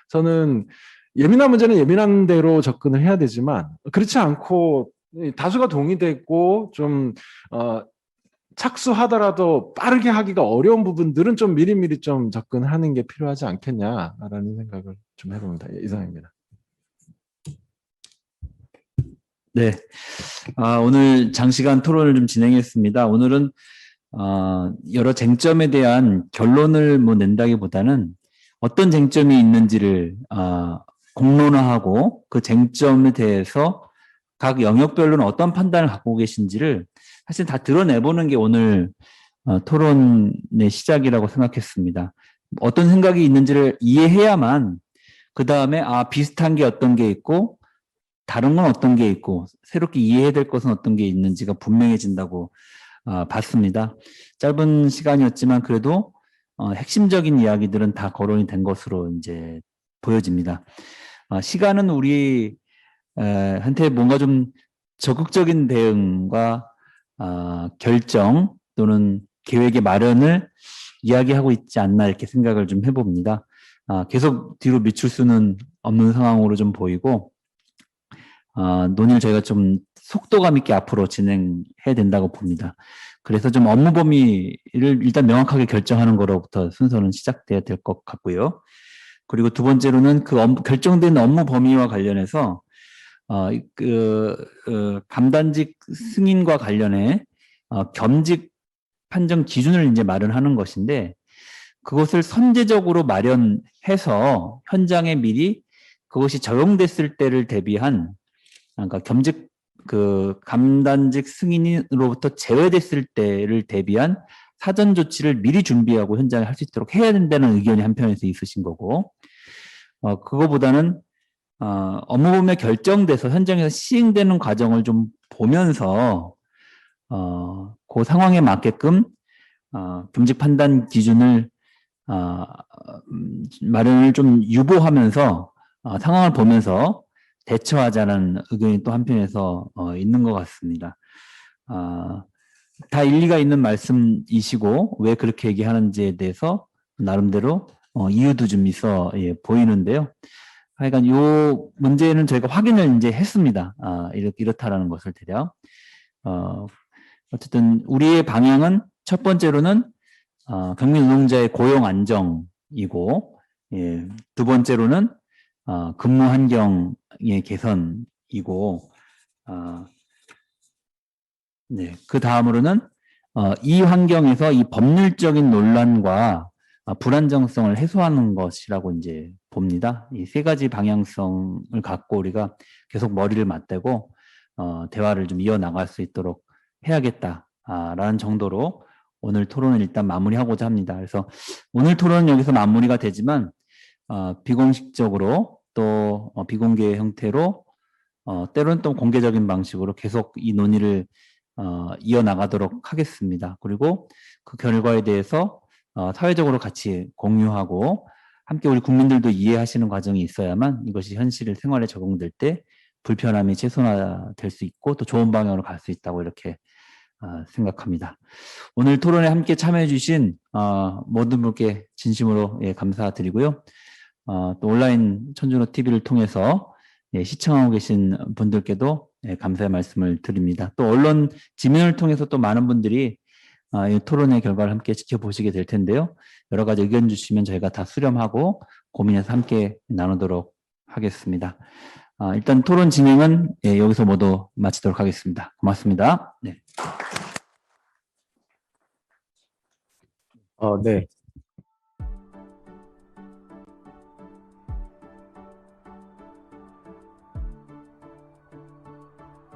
저는 예민한 문제는 예민한 대로 접근을 해야 되지만 그렇지 않고 다수가 동의되고 좀 착수하더라도 빠르게 하기가 어려운 부분들은 좀 미리미리 좀 접근하는 게 필요하지 않겠냐라는 생각을 좀 해봅니다. 예, 이상입니다. 네, 오늘 장시간 토론을 좀 진행했습니다. 오늘은 여러 쟁점에 대한 결론을 뭐 낸다기보다는 어떤 쟁점이 있는지를 공론화하고 그 쟁점에 대해서 각 영역별로는 어떤 판단을 갖고 계신지를 사실 다 드러내보는 게 오늘 토론의 시작이라고 생각했습니다. 어떤 생각이 있는지를 이해해야만 그 다음에 비슷한 게 어떤 게 있고 다른 건 어떤 게 있고 새롭게 이해해야 될 것은 어떤 게 있는지가 분명해진다고 봤습니다. 짧은 시간이었지만 그래도 핵심적인 이야기들은 다 거론이 된 것으로 이제 보여집니다. 시간은 우리 한테 뭔가 좀 적극적인 대응과 결정 또는 계획의 마련을 이야기하고 있지 않나 이렇게 생각을 좀 해봅니다. 계속 뒤로 미칠 수는 없는 상황으로 좀 보이고 논의를 저희가 좀 속도감 있게 앞으로 진행해야 된다고 봅니다. 그래서 좀 업무 범위를 일단 명확하게 결정하는 거로부터 순서는 시작돼야 될 것 같고요. 그리고 두 번째로는 그 결정된 업무 범위와 관련해서 감단직 승인과 관련해 겸직 판정 기준을 이제 마련하는 것인데, 그것을 선제적으로 마련해서 현장에 미리 그것이 적용됐을 때를 대비한, 그러니까 겸직 감단직 승인으로부터 제외됐을 때를 대비한 사전 조치를 미리 준비하고 현장에 할 수 있도록 해야 된다는 의견이 한편에서 있으신 거고, 그거보다는 업무 범위가 결정돼서 현장에서 시행되는 과정을 좀 보면서 그 상황에 맞게끔 겸직 판단 기준을 마련을 좀 유보하면서 상황을 보면서 대처하자는 의견이 또 한편에서 있는 것 같습니다. 다 일리가 있는 말씀이시고 왜 그렇게 얘기하는지에 대해서 나름대로 이유도 좀 있어 보이는데요. 하여간 이 문제는 저희가 확인을 이제 했습니다. 이렇다라는 것을 대략. 어쨌든 우리의 방향은 첫 번째로는 경비 노동자의 고용 안정이고, 두 번째로는 근무 환경의 개선이고, 네, 그 다음으로는 이 환경에서 이 법률적인 논란과 불안정성을 해소하는 것이라고 이제 봅니다. 이 세 가지 방향성을 갖고 우리가 계속 머리를 맞대고 대화를 좀 이어나갈 수 있도록 해야겠다라는 정도로 오늘 토론을 일단 마무리하고자 합니다. 그래서 오늘 토론은 여기서 마무리가 되지만 비공식적으로 또 비공개 형태로 때로는 또 공개적인 방식으로 계속 이 논의를 이어나가도록 하겠습니다. 그리고 그 결과에 대해서 사회적으로 같이 공유하고 함께 우리 국민들도 이해하시는 과정이 있어야만 이것이 현실 생활에 적용될 때 불편함이 최소화될 수 있고 또 좋은 방향으로 갈 수 있다고 이렇게 생각합니다. 오늘 토론에 함께 참여해 주신 모든 분께 진심으로 감사드리고요. 또 온라인 천준호 TV를 통해서 시청하고 계신 분들께도 감사의 말씀을 드립니다. 또 언론 지면을 통해서 또 많은 분들이 이 토론의 결과를 함께 지켜보시게 될 텐데요. 여러 가지 의견 주시면 저희가 다 수렴하고 고민해서 함께 나누도록 하겠습니다. 일단 토론 진행은 여기서 모두 마치도록 하겠습니다. 고맙습니다. 네. 네.